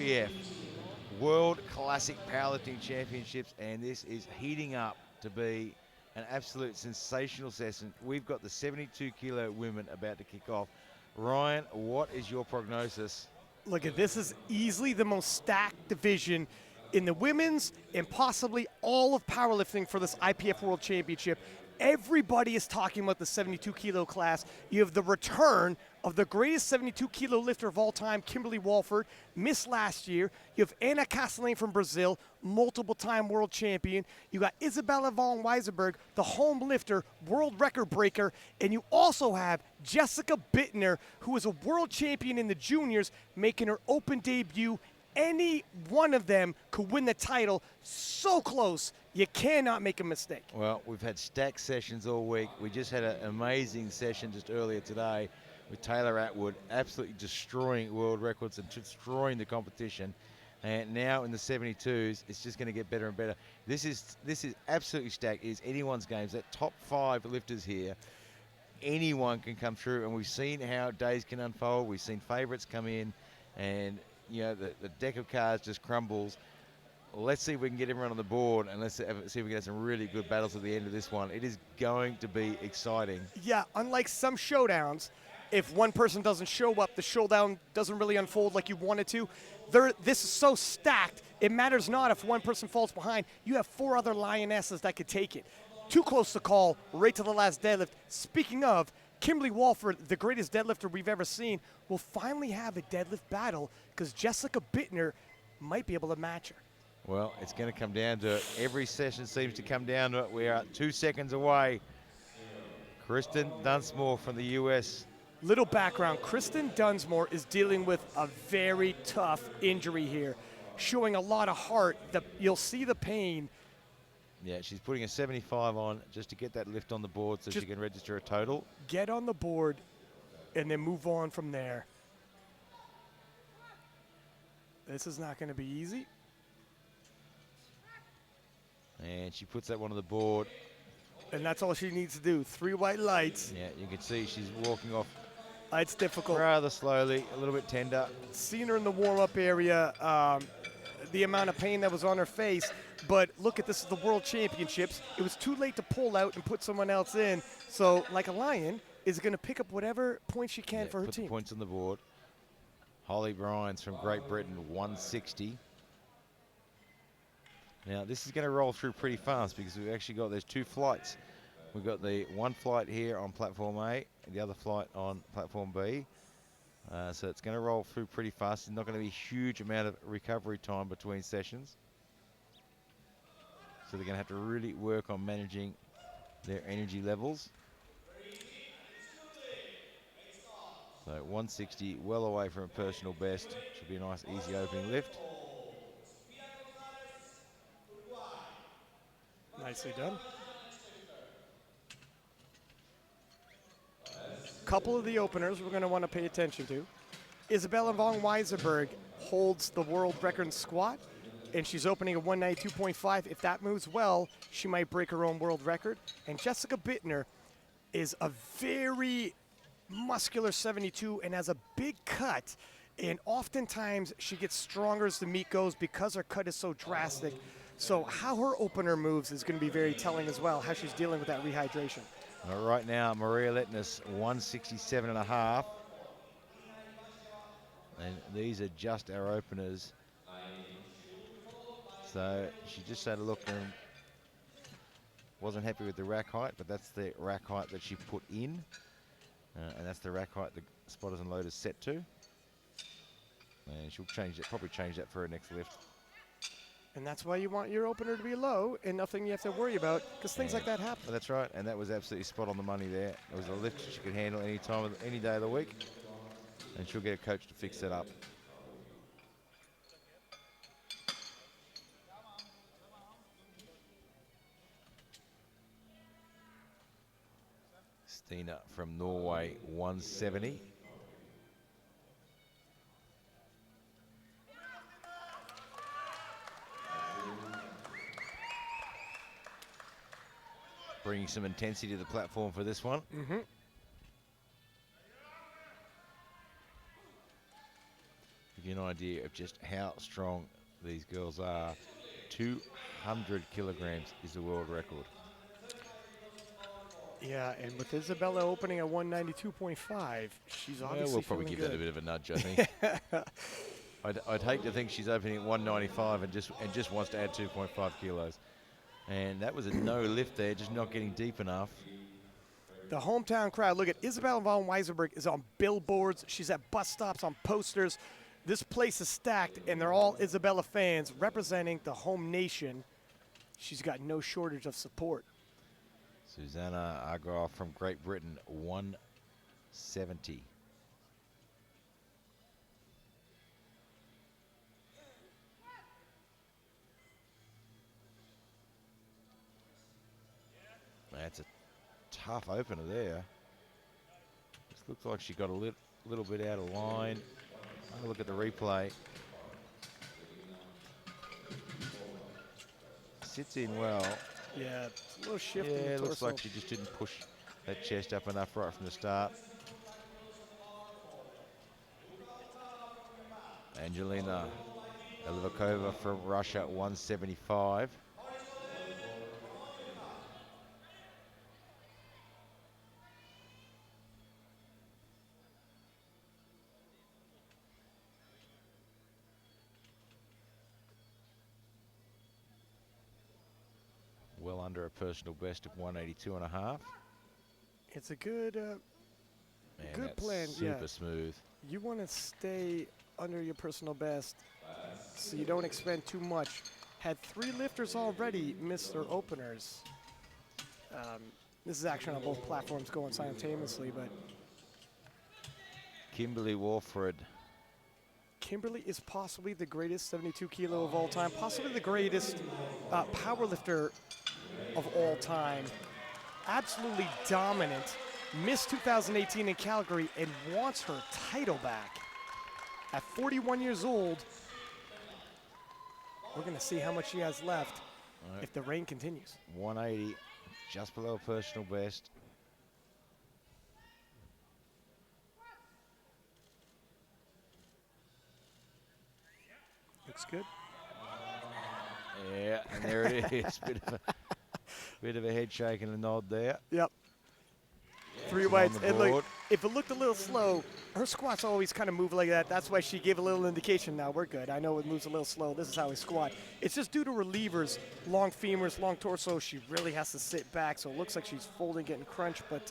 IPF World Classic Powerlifting Championships, and this is heating up to be an absolute sensational session. We've got the 72 kilo women about to kick off. Ryan, what is your prognosis? Look, this is easily the most stacked division in the women's and possibly all of powerlifting for this IPF World Championship. Everybody is talking about the 72 kilo class. You have the return of the greatest 72 kilo lifter of all time, Kimberly Walford, missed last year. You have Anna Castellane from Brazil, multiple time world champion. You got Isabella von Weissenberg, the home lifter, world record breaker. And you also have Jessica Bittner, who is a world champion in the juniors, making her open debut. Any one of them could win the title. So close, you cannot make a mistake. Well, we've had stacked sessions all week. We just had an amazing session just earlier today with Taylor Atwood, absolutely destroying world records and destroying the competition. And now in the 72s, it's just going to get better and better. This is absolutely stacked. It's anyone's games. That top 5 lifters here, anyone can come through. And we've seen how days can unfold. We've seen favourites come in, and you know the deck of cards just crumbles. Let's see if we can get everyone on the board, and let's see if we can get some really good battles at the end of this one. It is going to be exciting. Yeah, unlike some showdowns, if one person doesn't show up, the showdown doesn't really unfold like you want it to. This is so stacked, it matters not if one person falls behind. You have 4 other lionesses that could take it. Too close to call, right to the last deadlift. Speaking of, Kimberly Walford, the greatest deadlifter we've ever seen, will finally have a deadlift battle because Jessica Bittner might be able to match her. Well, it's going to come down to it. Every session seems to come down to it. We are 2 seconds away. Kristen Dunsmore from the US. Little background, Kristen Dunsmore is dealing with a very tough injury here, showing a lot of heart. You'll see the pain. Yeah, she's putting a 75 on just to get that lift on the board so she can register a total. Get on the board and then move on from there. This is not going to be easy. And she puts that one on the board. And that's all she needs to do. 3 white lights. Yeah, you can see she's walking off it's difficult. rather slowly, a little bit tender. Seen her in the warm-up area, the amount of pain that was on her face. But look at this, is the World Championships. It was too late to pull out and put someone else in. So, like a lion, is going to pick up whatever points she can for her put team. The points on the board. Holly Bryans from Great Britain, 160. Now, this is going to roll through pretty fast because we've actually got, there's 2 flights. We've got the one flight here on platform A and the other flight on platform B. So it's going to roll through pretty fast. There's not going to be a huge amount of recovery time between sessions. So they're going to have to really work on managing their energy levels. So 160, well away from a personal best. Should be a nice, easy opening lift. Nicely done. Couple of the openers we're going to want to pay attention to. Isabella von Weissenberg holds the world record in squat, and she's opening a 192.5. If that moves well, she might break her own world record. And Jessica Bittner is a very muscular 72 and has a big cut. And oftentimes she gets stronger as the meet goes because her cut is so drastic. So how her opener moves is going to be very telling as well, how she's dealing with that rehydration. Right now, Maria Letnes, 167.5. And these are just our openers. So she just had a look and wasn't happy with the rack height, but that's the rack height that she put in. And that's the rack height the spotters and loaders set to. And she'll change it, probably change that for her next lift. And that's why you want your opener to be low and nothing you have to worry about, because things like that happen. That's right, and that was absolutely spot on the money there. It was a lift she could handle any time, any day of the week, and she'll get a coach to fix that up. Stina from Norway, 170. Bringing some intensity to the platform for this one. You you an idea of just how strong these girls are. 200 kilograms is the world record. Yeah, and with Isabella opening at 192.5, she's obviously Well, we'll probably feeling give good. that a bit of a nudge, I think. I'd hate to think she's opening at 195 and just wants to add 2.5 kilos. And that was a no lift there, just not getting deep enough. The hometown crowd, look at Isabella von Weisenberg is on billboards. She's at bus stops, on posters. This place is stacked, and they're all Isabella fans representing the home nation. She's got no shortage of support. Susanna Agar from Great Britain, 170. That's a tough opener there. This looks like she got a little bit out of line. Have a look at the replay. Sits in well. Yeah, it's a little shift in the Yeah, it torso. looks like she just didn't push that chest up enough right from the start. Angelina Elivakova from Russia, 175. Well under a personal best of 182.5. It's a good Man, good that's plan, super yeah. smooth. You want to stay under your personal best so you don't expend too much. Had 3 lifters already miss their openers. This is actually on both platforms going simultaneously, but Kimberly Warford. Kimberly is possibly the greatest 72 kilo of all time, possibly the greatest powerlifter of all time. Absolutely dominant. Missed 2018 in Calgary and wants her title back. At 41 years old, we're going to see how much she has left if the reign continues. 180, just below a personal best. Looks good. Yeah, and there it is. Bit of a head shake and a nod there. Yep. 3 On weights. the And look, board. if it looked a little slow, her squats always kind of move like that. That's why she gave a little indication. Now we're good. I know it moves a little slow. This is how we squat. It's just due to relievers, long femurs, long torso. She really has to sit back, so it looks like she's folding, getting crunched. But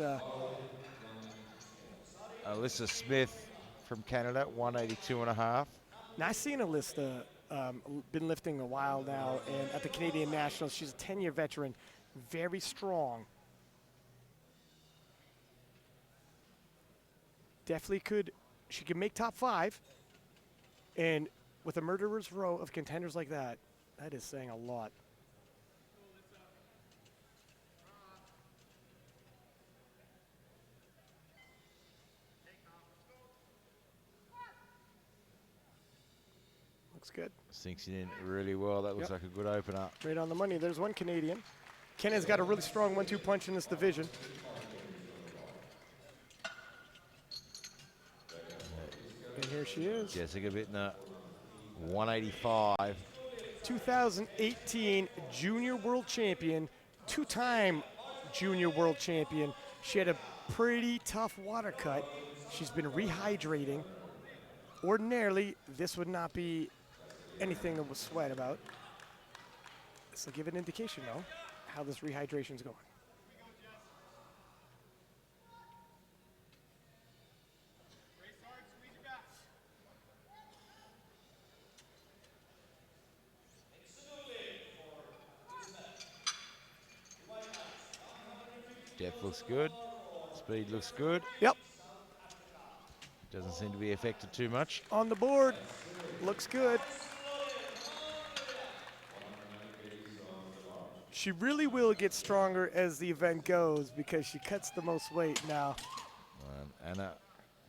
Alyssa Smith from Canada, 182.5. now I've seen Alyssa, been lifting a while now, and at the Canadian Nationals, she's a 10-year veteran, very strong. Definitely she could make top 5. And with a murderer's row of contenders like that, that is saying a lot. Looks good. Sinks it in really well. That looks Yep. like a good opener. Right on the money. There's one Canadian. Canada's got a really strong 1-2 punch in this division. And here she is. Jessica Bittner, 185. 2018 Junior World Champion, 2-time Junior World Champion. She had a pretty tough water cut. She's been rehydrating. Ordinarily, this would not be anything that was sweat about. This will give an indication, though, how this rehydration's going. Depth looks good. Speed looks good. Yep, Doesn't seem to be affected too much. on the board. Looks good. She really will get stronger as the event goes because she cuts the most weight now. Anna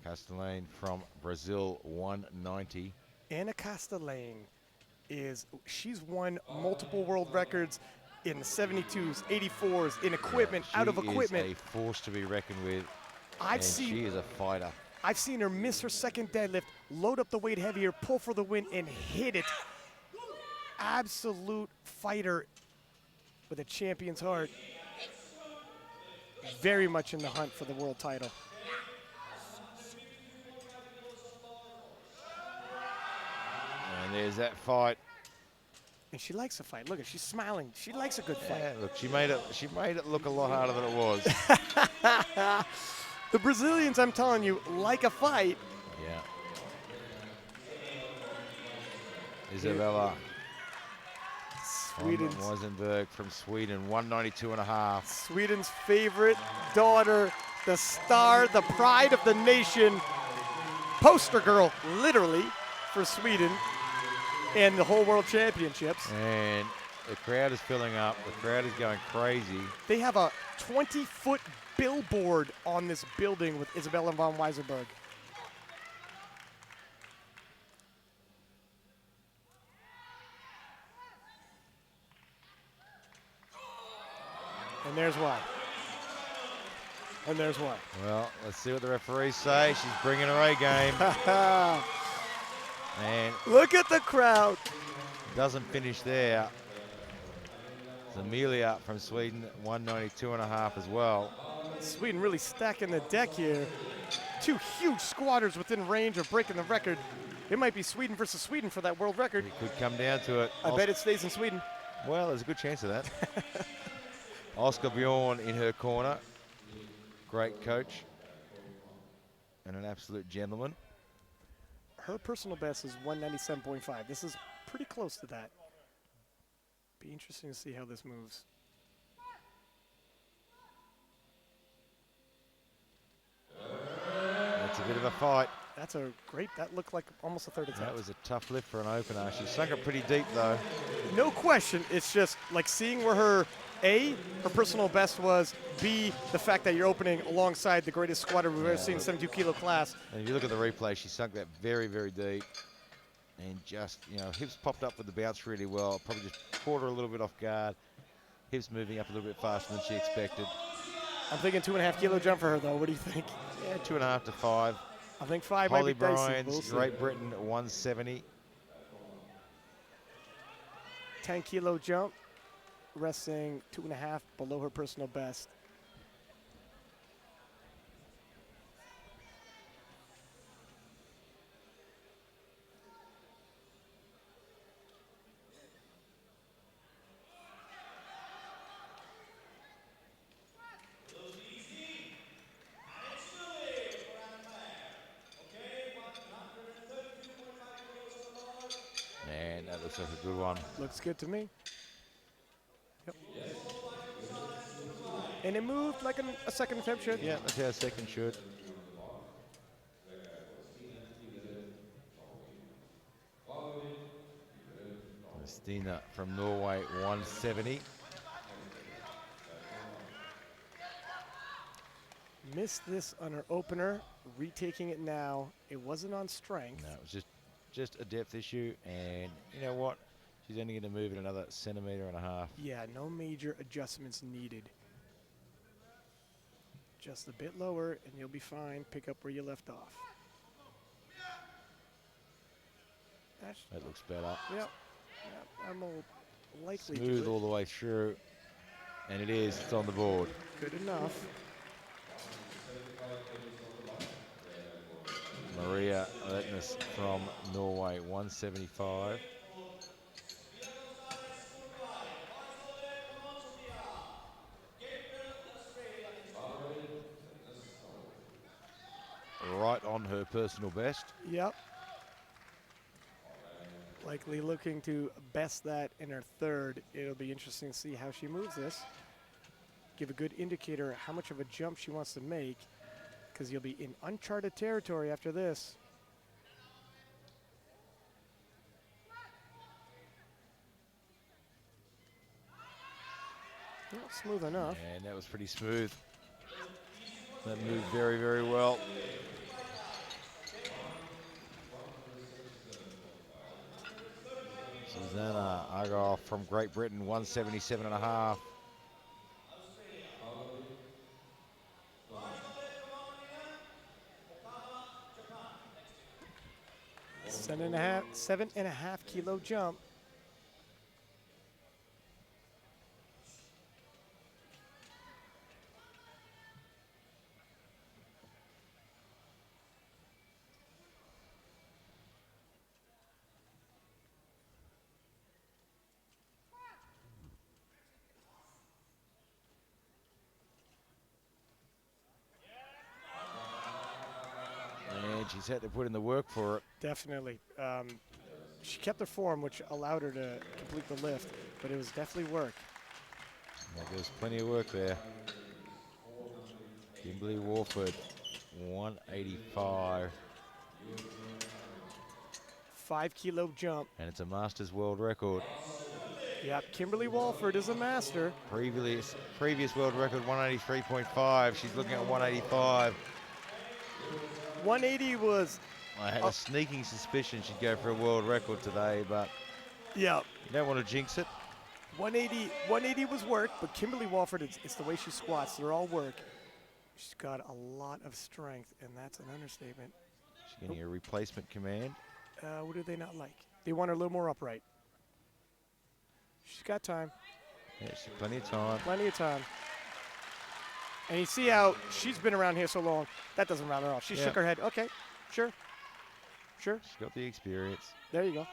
Castellane from Brazil, 190. Anna Castellane she's won multiple world records in the 72s, 84s, in equipment, out of equipment. She is a force to be reckoned with. I've and seen she is a fighter. I've seen her miss her second deadlift, load up the weight heavier, pull for the win, and hit it. Absolute fighter with a champion's heart. Very much in the hunt for the world title. And there's that fight. And she likes a fight. Look, she's smiling. She likes a good fight. Yeah, look, she made it look a lot harder than it was. The Brazilians, I'm telling you, like a fight. Yeah. Isabella Sweden's, Weisenberg from Sweden, 192.5. Sweden's favorite daughter, the star, the pride of the nation, poster girl, literally, for Sweden and the whole World Championships. And the crowd is filling up. The crowd is going crazy. They have a 20-foot billboard on this building with Isabella von Weisenberg. And there's why. And there's why. Well, let's see what the referees say. She's bringing her A game. And look at the crowd. doesn't finish there. It's Amelia from Sweden, 192.5 as well. Sweden really stacking the deck here. Two huge squatters within range of breaking the record. It might be Sweden versus Sweden for that world record. It could come down to it. I bet it stays in Sweden. Well, there's a good chance of that. Oscar Bjorn in her corner. Great coach. And an absolute gentleman. Her personal best is 197.5. This is pretty close to that. Be interesting to see how this moves. That's a bit of a fight. That's a great, that looked like almost a third attempt. That was a tough lift for an opener. She sunk it pretty deep though. No question. It's just like seeing where her personal best was, B, the fact that you're opening alongside the greatest squatter we've ever seen in 72 kilo class. And if you look at the replay, she sunk that very, very deep. And just, hips popped up with the bounce really well. Probably just caught her a little bit off guard. Hips moving up a little bit faster than she expected. I'm thinking 2.5 kilo jump for her though. What do you think? Yeah, 2.5 to 5. I think 5 Holly might be dicey. Bryans, Great Britain, 170. 10 kilo jump, resting 2.5 below her personal best. Man, that looks like a good one. Looks good to me. Yep. And it moved like a second attempt should. Yeah, that's how a second should. Stina from Norway, 170. Missed this on her opener, retaking it now. It wasn't on strength. No, it was just a depth issue, and you know what? She's only going to move it another 1.5 centimeters. Yeah, no major adjustments needed. Just a bit lower, and you'll be fine. Pick up where you left off. That looks better. Yep. I'm likely to Smooth do it. all the way through, and it is. It's on the board. Good enough. Maria Letnes from Norway, 175. Right on her personal best. Yep. Likely looking to best that in her third. It'll be interesting to see how she moves this. Give a good indicator how much of a jump she wants to make, because you'll be in uncharted territory after this. Well, smooth enough. And that was pretty smooth. That moved very, very well. Susanna Agarov from Great Britain, 177.5. 7.5 kilo jump. And she's had to put in the work for it. Definitely. She kept her form, which allowed her to complete the lift, but it was definitely work. Yeah, there's plenty of work there. Kimberly Warford, 185. 5 kilo jump. And it's a Masters world record. Yep, Kimberly Walford is a master. Previous world record, 183.5. She's looking at 185. 180 was... I had a sneaking suspicion she'd go for a world record today, but Yeah. you don't want to jinx it. 180 was work, but Kimberly Walford, it's the way she squats. They're all work. She's got a lot of strength, and that's an understatement. She's getting a replacement command. What do they not like? They want her a little more upright. She's got time. Yeah, she's plenty of time. Plenty of time. And you see how she's been around here so long. That doesn't round her off. She shook her head. Okay, sure. Sure. She's got the experience. There you go.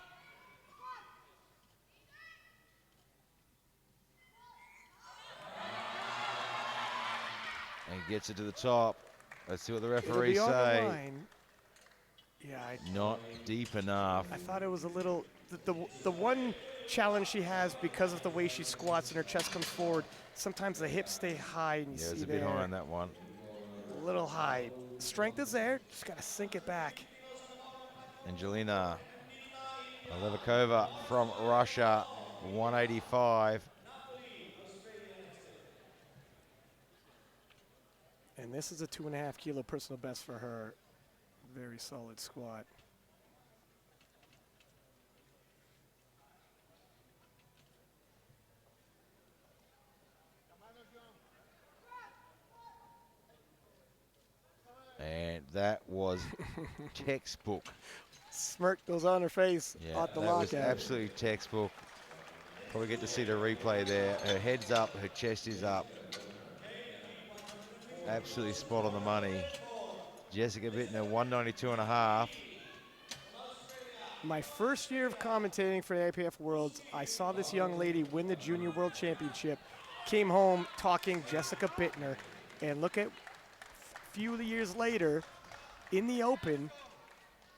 And gets it to the top. Let's see what the It'll referees be on the say. line. Yeah, Not deep enough. I thought it was a little. The one challenge she has because of the way she squats and her chest comes forward. Sometimes the hips stay high, and you see It's a there. bit high on that one. A little high. Strength is there. Just got to sink it back. Angelina Levikova from Russia, 185. And this is a 2.5 kilo personal best for her. Very solid squat. And that was textbook. Smirk goes on her face. Yeah, Off the that was lockout. absolutely textbook. Probably get to see the replay there. Her head's up, her chest is up. Absolutely spot on the money. Jessica Bittner, 192.5. My first year of commentating for the IPF Worlds, I saw this young lady win the Junior World Championship. Came home talking Jessica Bittner, and look at a few years later, in the open,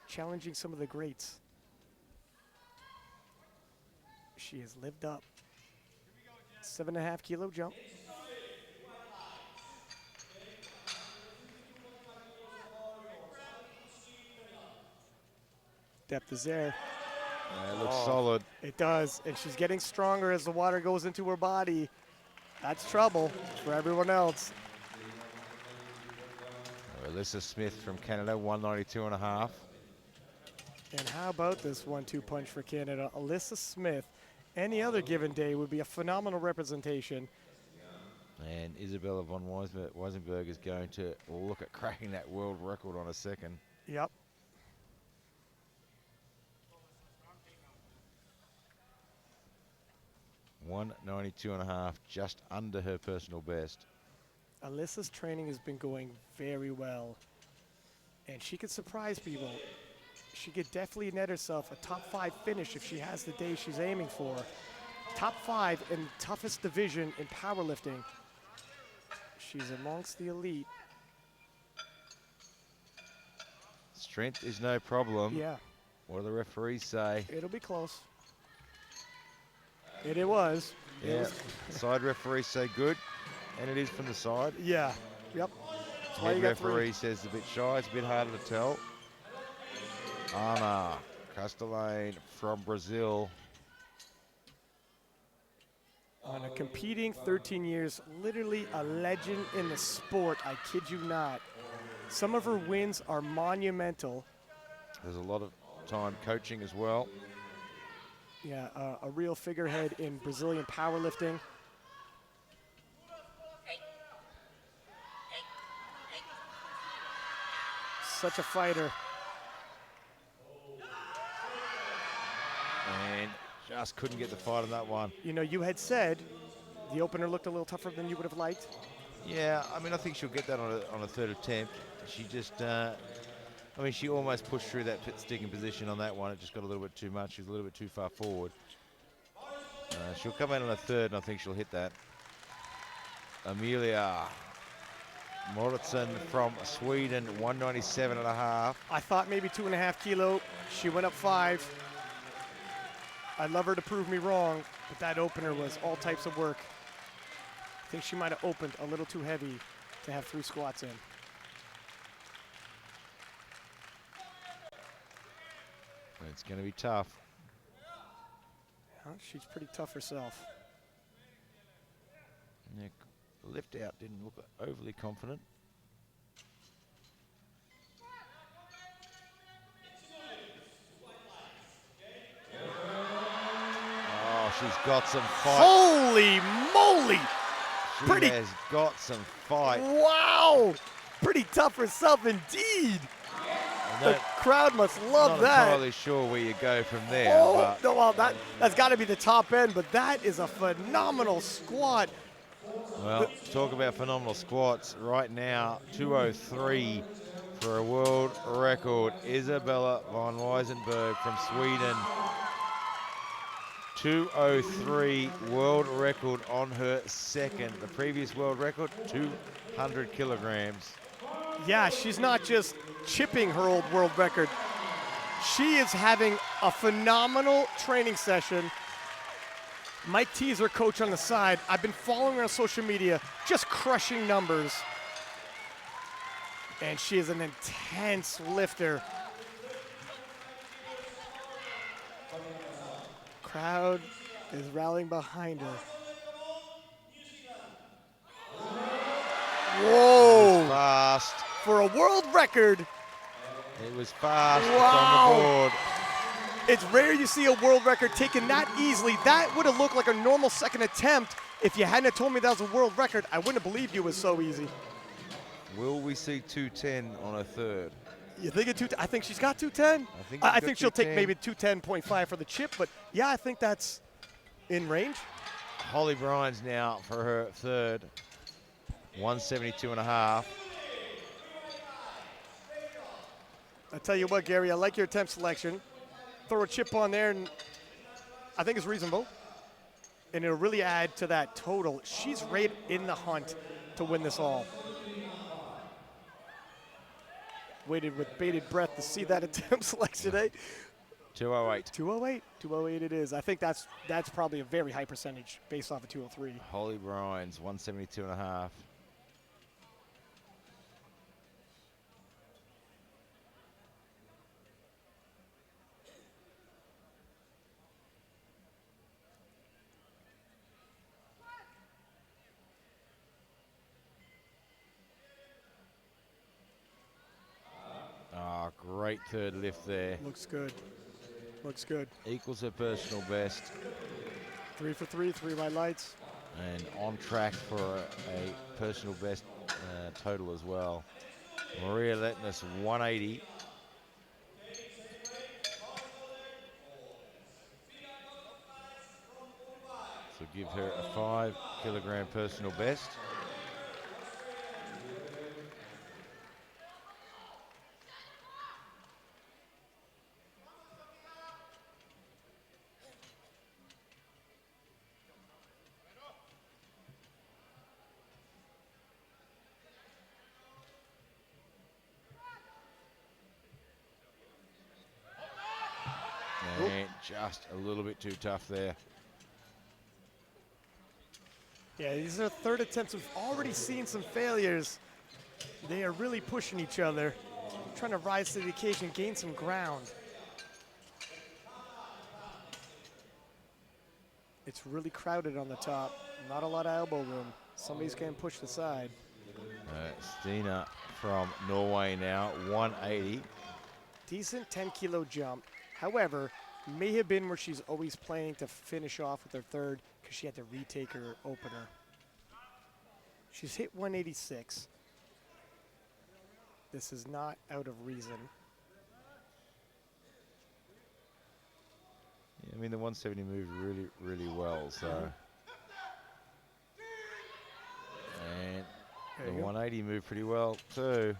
challenging some of the greats. She has lived up. 7.5 kilo jump. Depth is there. It looks solid. It does, and she's getting stronger as the water goes into her body. That's trouble for everyone else. Alyssa Smith from Canada, 192.5. And how about this 1-2 punch for Canada? Alyssa Smith, any other given day, would be a phenomenal representation. And Isabella von Weisenberg is going to look at cracking that world record on a second. Yep. $192.5, just under her personal best. Alyssa's training has been going very well, and she could surprise people. She could definitely net herself a top 5 finish if she has the day she's aiming for. Top 5 in the toughest division in powerlifting. She's amongst the elite. Strength is no problem. Yeah. What do the referees say? It'll be close. It was. Yeah, side referees say good, and it is from the side. Yeah, yep. That's why Head you got referee says it's a bit shy, it's a bit harder to tell. Ana Castellane from Brazil. On a competing 13 years, literally a legend in the sport, I kid you not. Some of her wins are monumental. There's a lot of time coaching as well. Yeah, a real figurehead in Brazilian powerlifting. Such a fighter. Just couldn't get the fight on that one. You know, you had said the opener looked a little tougher than you would have liked. Yeah, I mean, I think she'll get that on a third attempt. She just, I mean, she almost pushed through that sticking position on that one. It just got a little bit too much. She was a little bit too far forward. She'll come out on a third, and I think she'll hit that. Amelia Moritzen from Sweden, 197.5. I thought maybe 2.5 kilo. She went up 5. I'd love her to prove me wrong, but that opener was all types of work. I think she might have opened a little too heavy to have 3 squats in. It's going to be tough. Yeah, she's pretty tough herself. Yeah, lift out didn't look overly confident. Oh, she's got some fight. Holy moly! She has got some fight. Wow! Pretty tough herself indeed. The crowd must love Not that. entirely sure where you go from there. Oh, But no, well, that's got to be the top end, but that is a phenomenal squat. well, talk about phenomenal squats. Right now, 203 for a world record. Isabella von Weisenberg from Sweden. 203 world record on her second. The previous world record, 200 kilograms. Yeah, she's not just chipping her old world record. She is having a phenomenal training session. Mike T is her coach on the side. I've been following her on social media, just crushing numbers. And she is an intense lifter. Crowd is rallying behind her. Whoa! Fast. For a world record. It was fast. Wow. It's on the board. It's rare you see a world record taken that easily. That would have looked like a normal second attempt. If you hadn't have told me that was a world record, I wouldn't have believed you it was so easy. Will we see 210 on a third? You think it I think she's got 210. I think she'll take 210. maybe 210.5 for the chip, but yeah, I think that's in range. Holly Brines now for her third. 172.5. I tell you what, Gary, I like your attempt selection. Throw a chip on there, and I think it's reasonable. And it'll really add to that total. She's right in the hunt to win this all. Waited with bated breath to see that attempt selection today. 208. 208. 208 it is. I think that's probably a very high percentage based off of 203. Holly Brines, 172.5. Great third lift there. Looks good. Looks good. Equals her personal best. 3 for 3, 3 white lights. And on track for a personal best total as well. Maria Letness, 180. So give her a 5 kilogram personal best. And just a little bit too tough there. Yeah, these are third attempts. We've already seen some failures. They are really pushing each other, trying to rise to the occasion, gain some ground. It's really crowded on the top. Not a lot of elbow room. Somebody's getting pushed aside. Stina from Norway now, 180. Decent 10-kilo jump. However, may have been where she's always playing to finish off with her third because she had to retake her opener. She's hit 186. This is not out of reason. Yeah, I mean, the 170 moved really, really well. So, and the 180 moved pretty well too.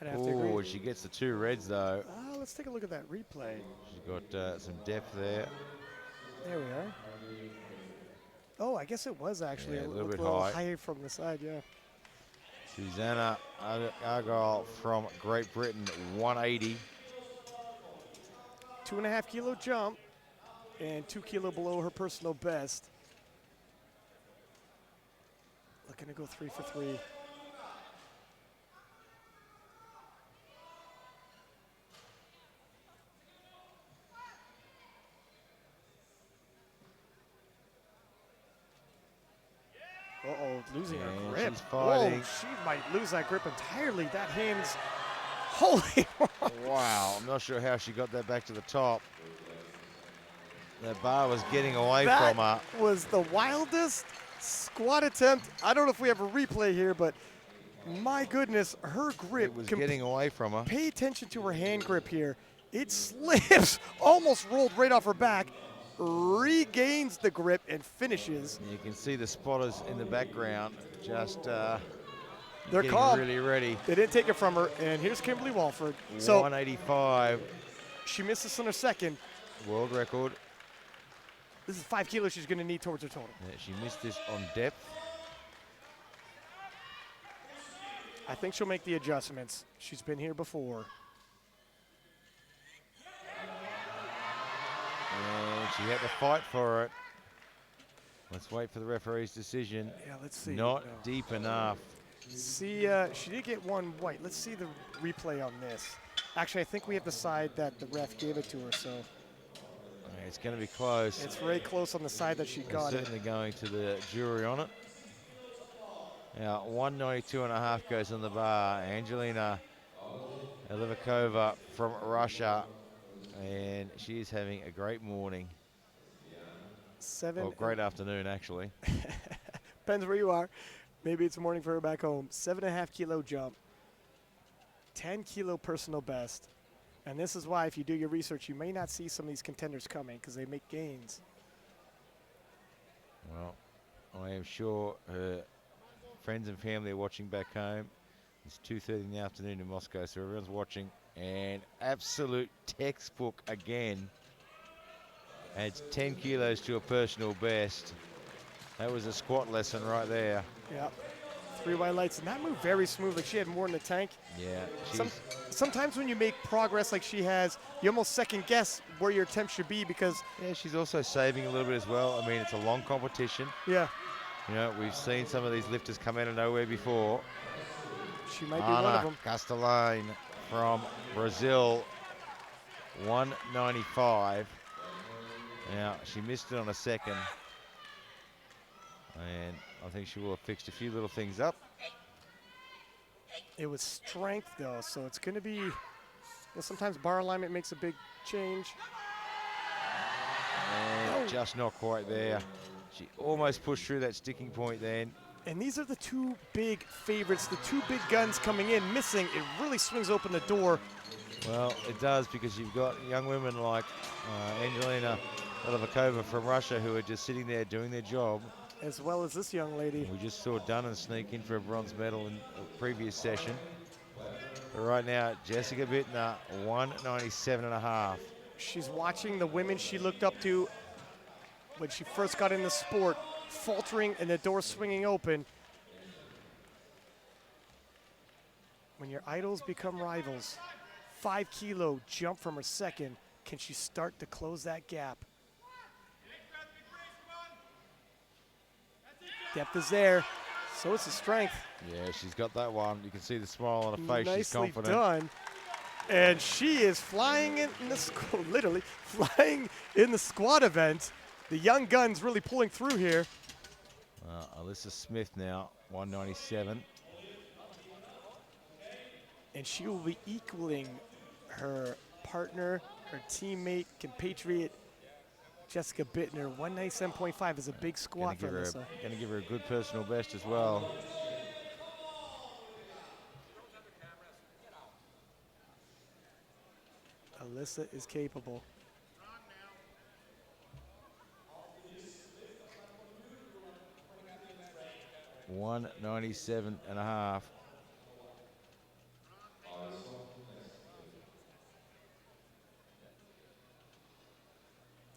Oh, she gets the 2 reds though. Let's take a look at that replay. She's got some depth there. There we are. Oh, I guess it was actually Yeah, a little bit little high. higher from the side, yeah. Susanna Argyle from Great Britain, 180. 2.5 kilo jump and 2 kilo below her personal best. Looking to go 3 for 3. Uh-oh, losing her grip. She's fighting. Whoa, she might lose that grip entirely. That hand's, holy. Wow, I'm not sure how she got that back to the top. That bar was getting away from her. That was the wildest squat attempt. I don't know if we have a replay here, but my goodness, her grip. It was getting away from her. Pay attention to her hand grip here. It slips, almost rolled right off her back, regains the grip and finishes. You can see the spotters in the background just They're getting calm. really ready. They didn't take it from her, and here's Kimberly Walford. So 185. She missed this on her second. World record. This is 5 kilos she's going to need towards her total. Yeah, she missed this on depth. I think she'll make the adjustments. She's been here before. And she had to fight for it. Let's wait for the referee's decision. Yeah, let's see. Not deep enough. See, she did get one white. Let's see the replay on this. Actually, I think we have the side that the ref gave it to her, so. It's going to be close. It's very close on the side that she got it. Certainly going to the jury on it. Now, 192.5 goes on the bar. Angelina Elivikova from Russia, and she's having a great morning. Well, great afternoon, actually. Depends where you are. Maybe it's morning for her back home. 7.5 kilo jump. 10 kilo personal best. And this is why, if you do your research, you may not see some of these contenders coming because they make gains. Well, I am sure her friends and family are watching back home. It's 2:30 in the afternoon in Moscow, so everyone's watching. And absolute textbook again. Adds 10 kilos to a personal best. That was a squat lesson right there. Yeah. 3 white lights, and that moved very smoothly. She had more in the tank. Yeah. Sometimes when you make progress like she has, you almost second guess where your attempt should be because. Yeah, she's also saving a little bit as well. I mean, it's a long competition. Yeah. You know, we've seen some of these lifters come out of nowhere before. She might be one of them. Castellane from Brazil, 195. Now, she missed it on a second. And I think she will have fixed a few little things up. It was strength, though, so it's going to be, sometimes bar alignment makes a big change. And just not quite there. She almost pushed through that sticking point then. And these are the 2 big favorites, the 2 big guns coming in, missing. It really swings open the door. Well, it does, because you've got young women like Angelina Elivikova from Russia who are just sitting there doing their job. As well as this young lady. We just saw Dunnan sneak in for a bronze medal in the previous session. But right now, Jessica Bittner, 197.5. She's watching the women she looked up to when she first got in the sport, faltering and the door swinging open. When your idols become rivals, 5 kilo jump from her second. Can she start to close that gap? Depth is there, so it's the strength. Yeah, she's got that one. You can see the smile on her face. Nicely she's confident. done. And she is flying in the literally flying in the squat event. The young guns really pulling through here. Alyssa Smith now, 197. And she will be equaling her partner, her teammate, compatriot, Jessica Bittner. 197.5 is a big squat for Alyssa. Going to give her a good personal best as well. Alyssa is capable. 197 and a half.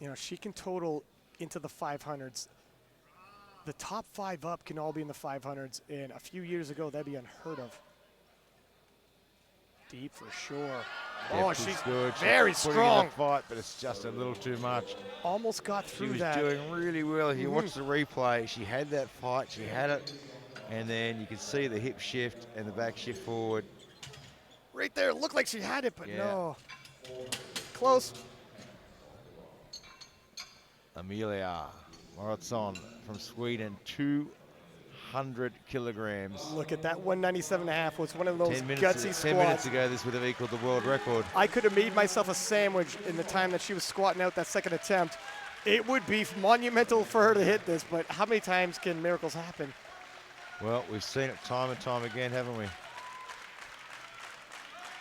You know, she can total into the 500s. The top 5 up can all be in the 500s, and a few years ago, that'd be unheard of. Deep for sure. Oh, she's good. very She's putting in strong. the fight, but it's just a little too much. Almost got through She was that. doing really well. If you watch the replay, she had that fight, she had it, and then you can see the hip shift and the back shift forward. Right there, it looked like she had it, but Yeah. no. Close. Amelia Morozson from Sweden, 200 kilograms. Look at that, 197.5 was one of those 10 minutes, gutsy 10 squats. minutes ago, this would have equaled the world record. I could have made myself a sandwich in the time that she was squatting out that second attempt. It would be monumental for her to hit this, but how many times can miracles happen? Well, we've seen it time and time again, haven't we?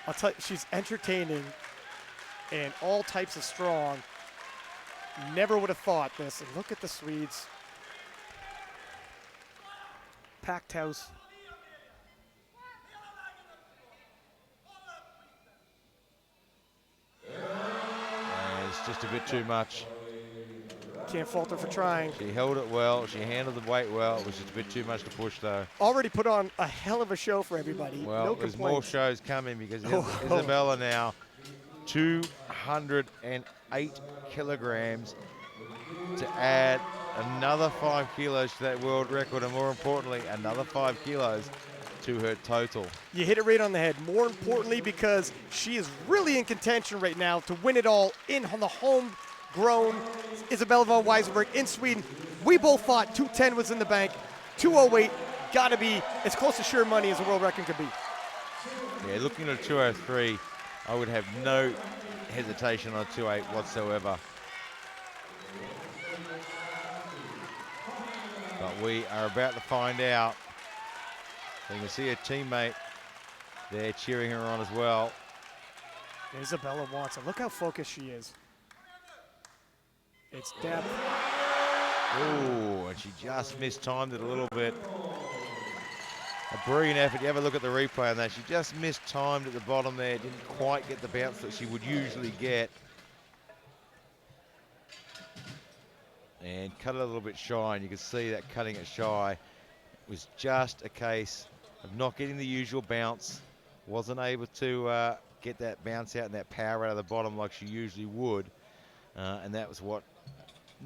I'll tell you, she's entertaining and all types of strong. Never would have thought this. And look at the Swedes. Packed house. And it's just a bit too much. Can't fault her for trying. She held it well. She handled the weight well. It was just a bit too much to push, though. Already put on a hell of a show for everybody. Well, No there's complaints. more shows coming because Isabella now 208 kilograms to add another 5 kilos to that world record, and more importantly, another 5 kilos to her total. You hit it right on the head. More importantly, because she is really in contention right now to win it all in on the homegrown Isabella von Weissenberg in Sweden. We both thought 210 was in the bank. 208 got to be as close to sure money as a world record could be. Yeah, looking at a 203, I would have no hesitation on a 2.8 whatsoever. But we are about to find out. You can see her teammate there cheering her on as well. Isabella wants it. Look how focused she is. It's depth. Oh, and she just mistimed it a little bit. A brilliant effort. You have a look at the replay on that. She just mistimed at the bottom there. Didn't quite get the bounce that she would usually get. And cut it a little bit shy, and you can see that cutting it shy was just a case of not getting the usual bounce. Wasn't able to get that bounce out and that power out of the bottom like she usually would. And that was what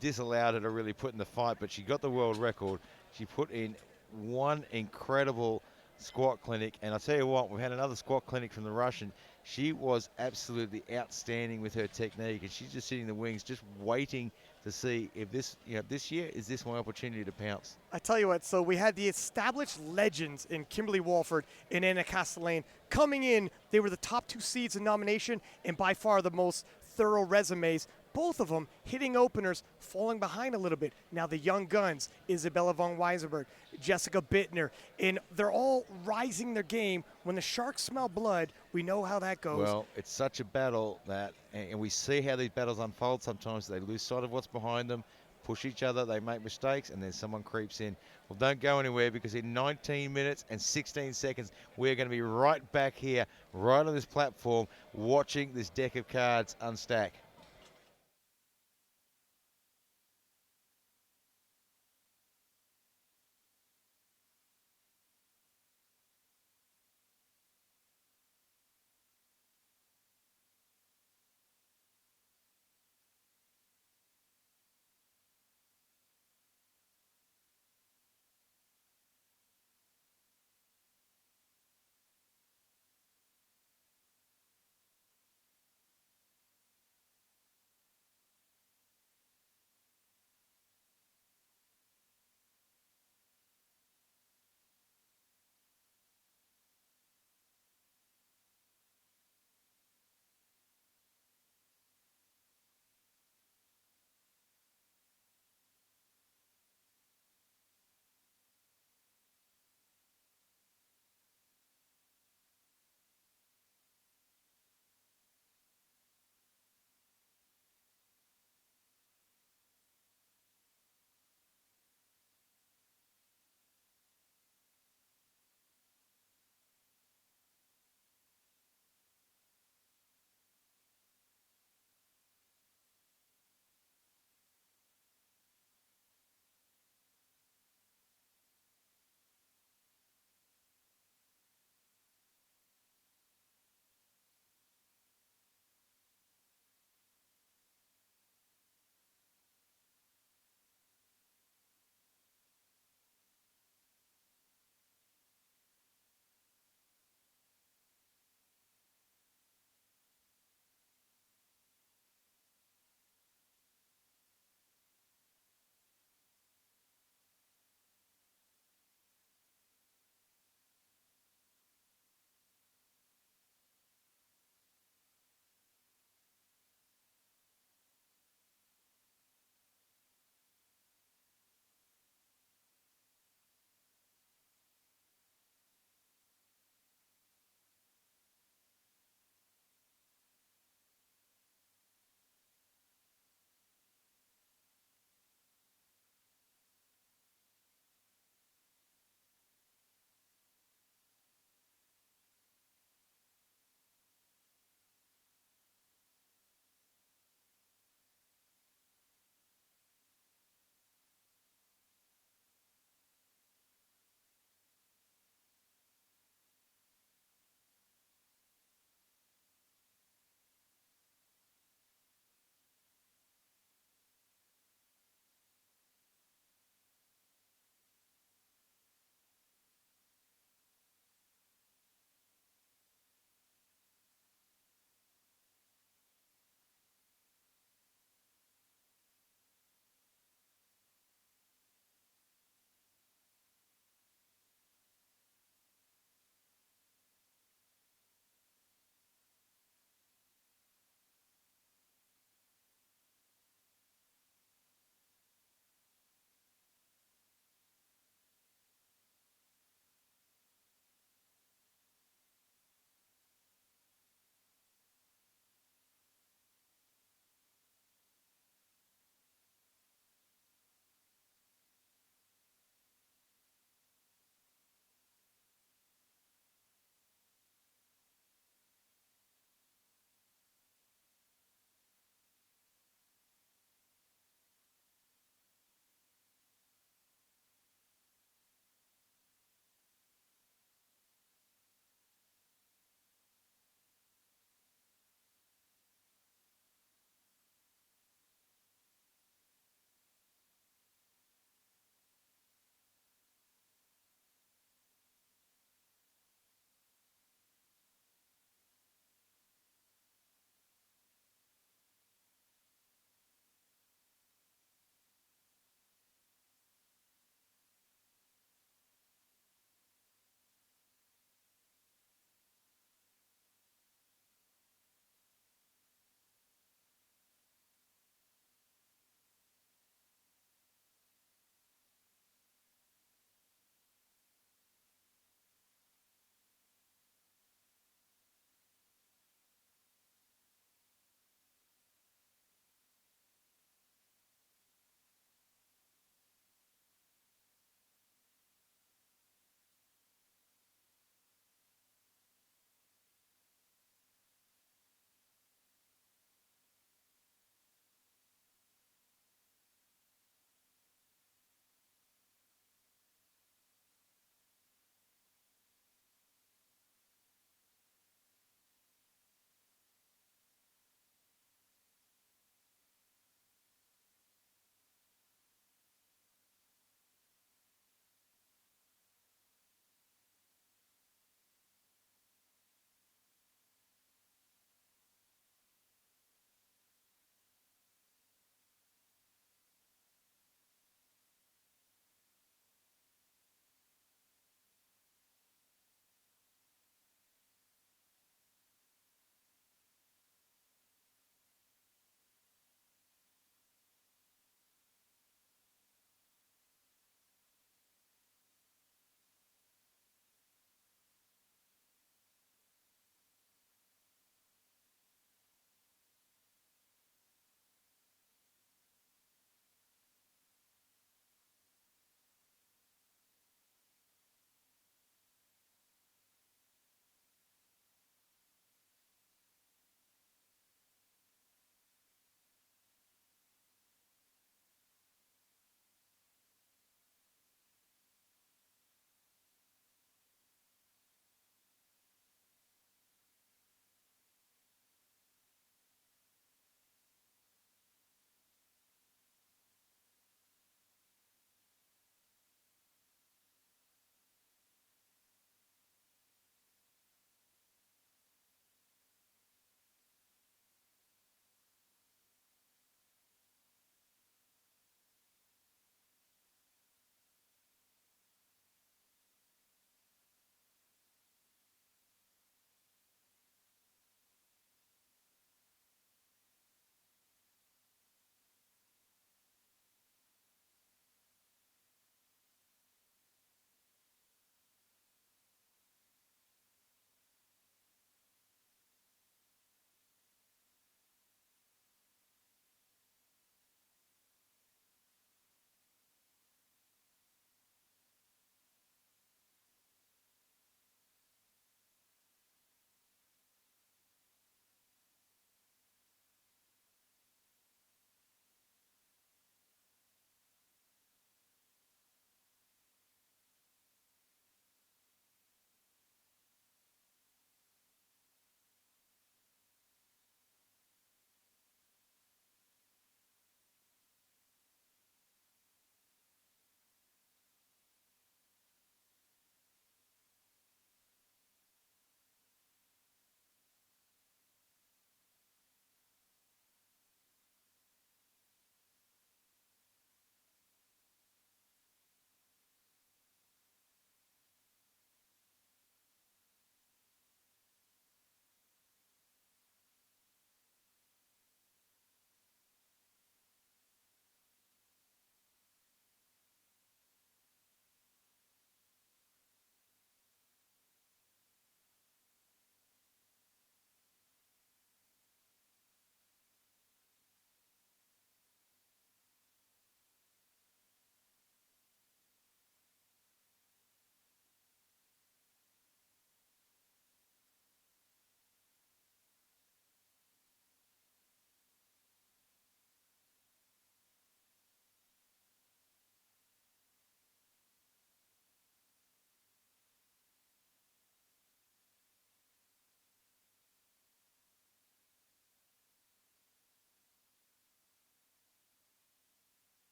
disallowed her to really put in the fight, but she got the world record. She put in one incredible squat clinic, and I'll tell you what, we've had another squat clinic from the Russian. She was absolutely outstanding with her technique, and she's just sitting in the wings, just waiting to see if this, this year, is this my opportunity to pounce? I tell you what, so we had the established legends in Kimberly Walford and Anna Castellane coming in. They were the top 2 seeds in nomination and by far the most thorough resumes. Both of them hitting openers, falling behind a little bit. Now the young guns, Isabella von Weissenberg, Jessica Bittner, and they're all rising their game. When the sharks smell blood, we know how that goes. Well, it's such a battle that, and we see how these battles unfold sometimes. They lose sight of what's behind them, push each other, they make mistakes, and then someone creeps in. Well, don't go anywhere, because in 19 minutes and 16 seconds, we're going to be right back here, right on this platform, watching this deck of cards unstack.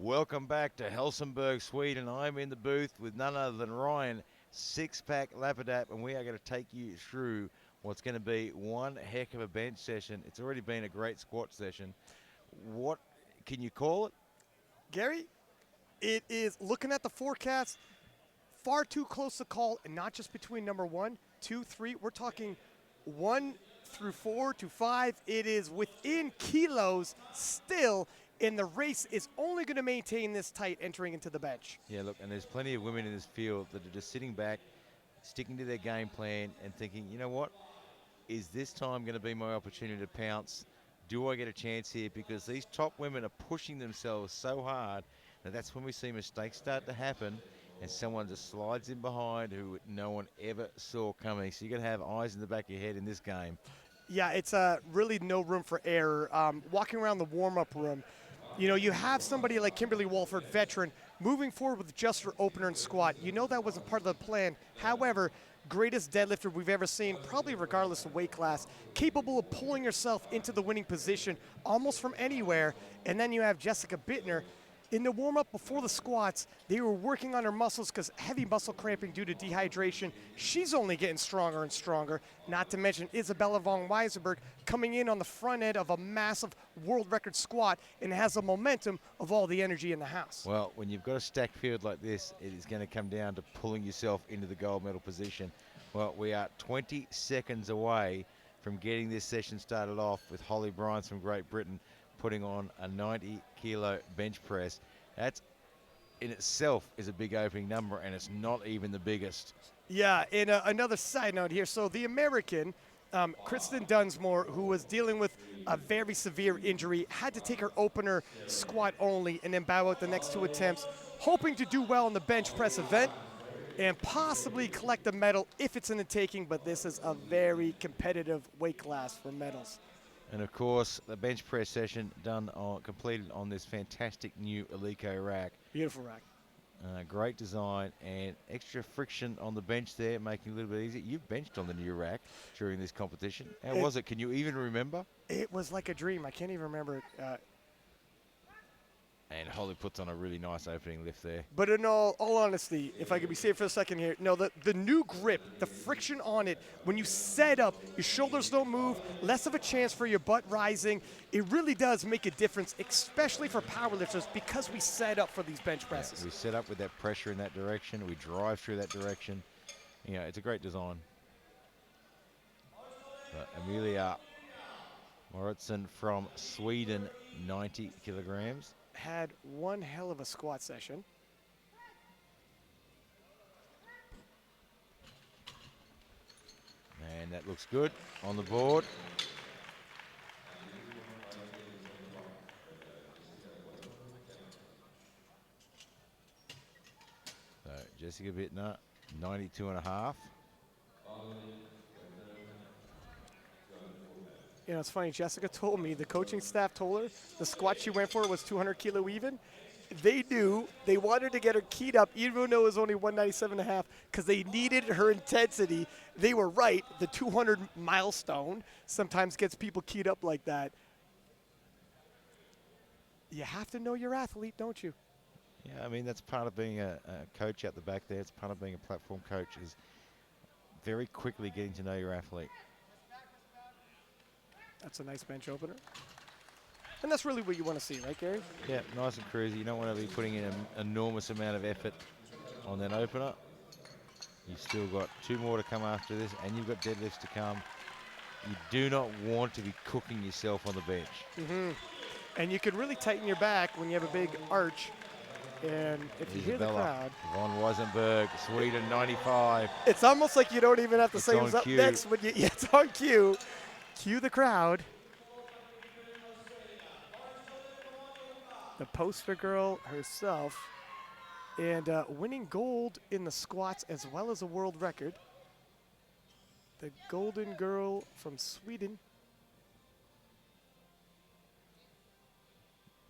Welcome back to Helsingborg, Sweden. I'm in the booth with none other than Ryan, six-pack Lapadap, and we are going to take you through what's going to be one heck of a bench session. It's already been a great squat session. What can you call it? Gary, it is, looking at the forecast, far too close to call, and not just between number 1, 2, 3. We're talking 1 through 4 to 5. It is within kilos still, and the race is only going to maintain this tight entering into the bench. Yeah, look, and there's plenty of women in this field that are just sitting back, sticking to their game plan and thinking, you know what, is this time going to be my opportunity to pounce? Do I get a chance here? Because these top women are pushing themselves so hard that that's when we see mistakes start to happen and someone just slides in behind who no one ever saw coming. So you got to have eyes in the back of your head in this game. Yeah, it's really no room for error. Walking around the warm-up room, you know, you have somebody like Kimberly Walford, veteran, moving forward with just her opener and squat. You know that wasn't part of the plan. However, greatest deadlifter we've ever seen, probably regardless of weight class, capable of pulling herself into the winning position almost from anywhere. And then you have Jessica Bittner. In the warm-up before the squats, they were working on her muscles because heavy muscle cramping due to dehydration. She's only getting stronger and stronger, not to mention Isabella von Weisenberg coming in on the front end of a massive world record squat and has the momentum of all the energy in the house. Well, when you've got a stacked field like this, it is going to come down to pulling yourself into the gold medal position. Well, we are 20 seconds away from getting this session started off with Holly Bryans from Great Britain putting on a 90-kilo bench press. That's in itself is a big opening number, and it's not even the biggest. Yeah, and another side note here. So the American, Kristen Dunsmore, who was dealing with a very severe injury, had to take her opener squat only and then bow out the next 2 attempts, hoping to do well in the bench press event and possibly collect a medal if it's in the taking, but this is a very competitive weight class for medals. And of course, the bench press session completed on this fantastic new Eleiko rack. Beautiful rack. Great design and extra friction on the bench there, making it a little bit easier. You've benched on the new rack during this competition. How was it? Can you even remember? It was like a dream. I can't even remember it. And Holly puts on a really nice opening lift there. But in all honesty, if I could be safe for a second here, no, the new grip, the friction on it, when you set up, your shoulders don't move, less of a chance for your butt rising. It really does make a difference, especially for powerlifters, because we set up for these bench presses. Yeah, we set up with that pressure in that direction. We drive through that direction. You know, it's a great design. But Amelia Moritzen from Sweden, 90 kilograms. Had one hell of a squat session. And that looks good on the board. So Jessica Bittner, 92.5. You know, it's funny, Jessica told me, the coaching staff told her the squat she went for was 200 kilo even. They knew they wanted to get her keyed up, even though it was only 197.5, because they needed her intensity. They were right. The 200 milestone sometimes gets people keyed up like that. You have to know your athlete, don't you? Yeah, I mean, that's part of being a coach out the back there. It's part of being a platform coach, is very quickly getting to know your athlete. That's a nice bench opener. And that's really what you want to see, right, Gary? Yeah, nice and cruisy. You don't want to be putting in an enormous amount of effort on that opener. You've still got 2 more to come after this, and you've got deadlifts to come. You do not want to be cooking yourself on the bench. Mm-hmm. And you can really tighten your back when you have a big arch. And if you hear the crowd. Von Weisenberg, Sweden, 95. It's almost like you don't even have to say who's up next. When you, yeah, it's on cue. Cue the crowd. The poster girl herself. And winning gold in the squats as well as a world record. The golden girl from Sweden.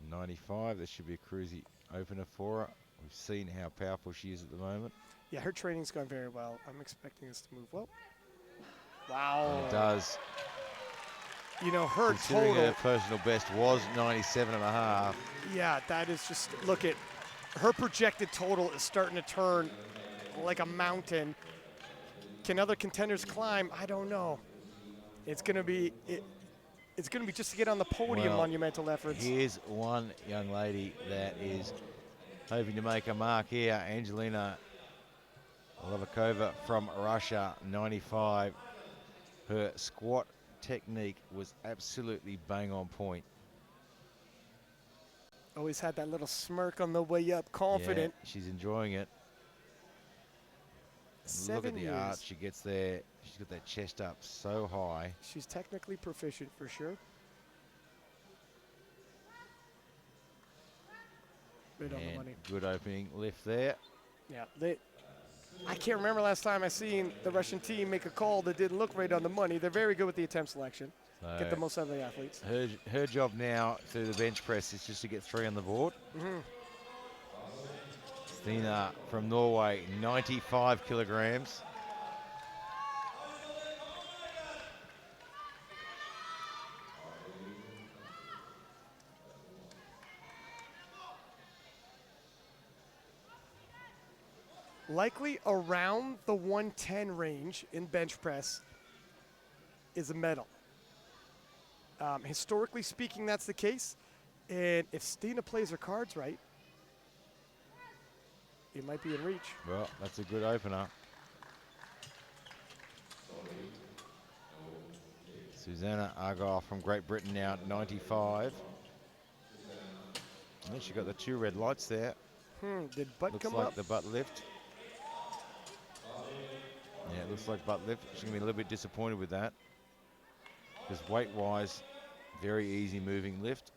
95, that should be a cruisy opener for her. We've seen how powerful she is at the moment. Yeah, her training's gone very well. I'm expecting this to move well. Wow. And it does. You know, her Considering total. her personal best was 97.5. Yeah, that is just, look at her projected total is starting to turn like a mountain. Can other contenders climb? I don't know. It's gonna be it's gonna be just to get on the podium. Well, monumental efforts. Here's one young lady that is hoping to make a mark here. Angelina Levikova from Russia, 95. Her squat technique was absolutely bang on point. Always had that little smirk on the way up, confident. Yeah, she's enjoying it. Look at the arch she gets there. She's got that chest up so high. She's technically proficient for sure. Right on the money. Good opening lift there. Yeah, I can't remember last time I seen the Russian team make a call that didn't look right on the money. They're very good with the attempt selection. So get the most out of the athletes. Her job now through the bench press is just to get 3 on the board. Stina from Norway, 95 kilograms. Likely around the 110 range in bench press is a medal. Historically speaking, that's the case. And if Stina plays her cards right, it might be in reach. Well, that's a good opener. Susanna Argyle from Great Britain now at 95. And she got the 2 red lights there. Did butt looks come like up? the butt lift. Yeah, it looks like butt lift. She's going to be a little bit disappointed with that. Because weight-wise, very easy moving lift.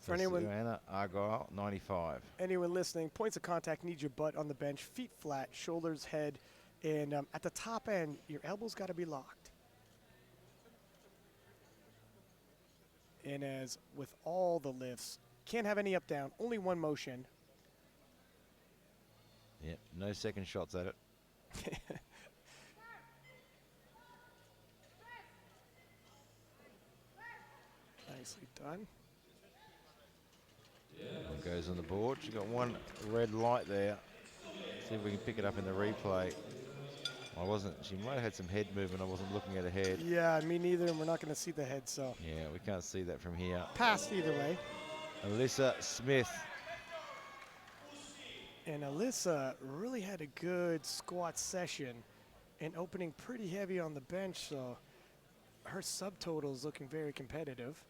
For anyone, Susanna Argyle, 95. Anyone listening, points of contact need your butt on the bench, feet flat, shoulders, head, and at the top end, your elbows got to be locked. And as with all the lifts, can't have any up-down, only one motion. Yep, no second shots at it. Nicely done. One goes on the board. She's got 1 red light there. See if we can pick it up in the replay. She might have had some head movement. I wasn't looking at her head. Yeah, me neither, and we're not going to see the head, so. Yeah, we can't see that from here. Passed either way. Alyssa Smith. And Alyssa really had a good squat session and opening pretty heavy on the bench, so her subtotal is looking very competitive.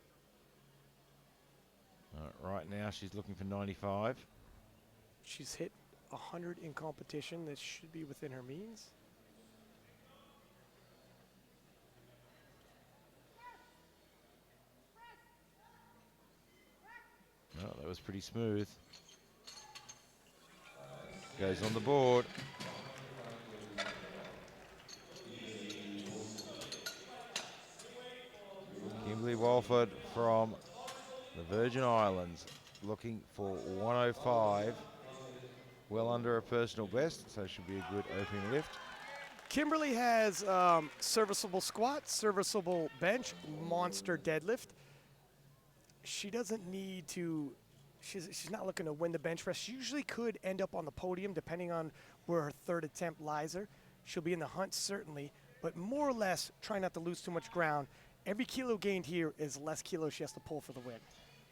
Right now she's looking for 95. She's hit 100 in competition. That should be within her means. Oh, that was pretty smooth. Goes on the board. Kimberly Walford from the Virgin Islands looking for 105. Well under a personal best, so should be a good opening lift. Kimberly has serviceable squat, serviceable bench, monster deadlift. She doesn't need to, she's not looking to win the bench press. She usually could end up on the podium depending on where her 3rd attempt lies her. She'll be in the hunt certainly, but more or less try not to lose too much ground. Every kilo gained here is less kilos she has to pull for the win.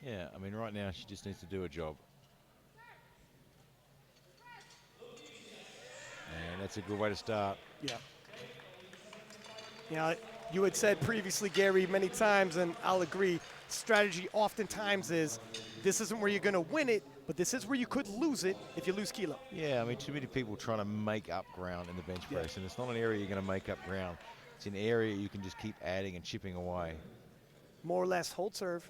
Yeah, I mean right now she just needs to do a job. And that's a good way to start. Yeah. You know, you had said previously, Gary, many times, and I'll agree, strategy oftentimes is this isn't where you're going to win it, but this is where you could lose it if you lose kilo. Yeah, I mean, too many people trying to make up ground in the bench press, and it's not an area you're going to make up ground. It's an area you can just keep adding and chipping away. More or less hold serve.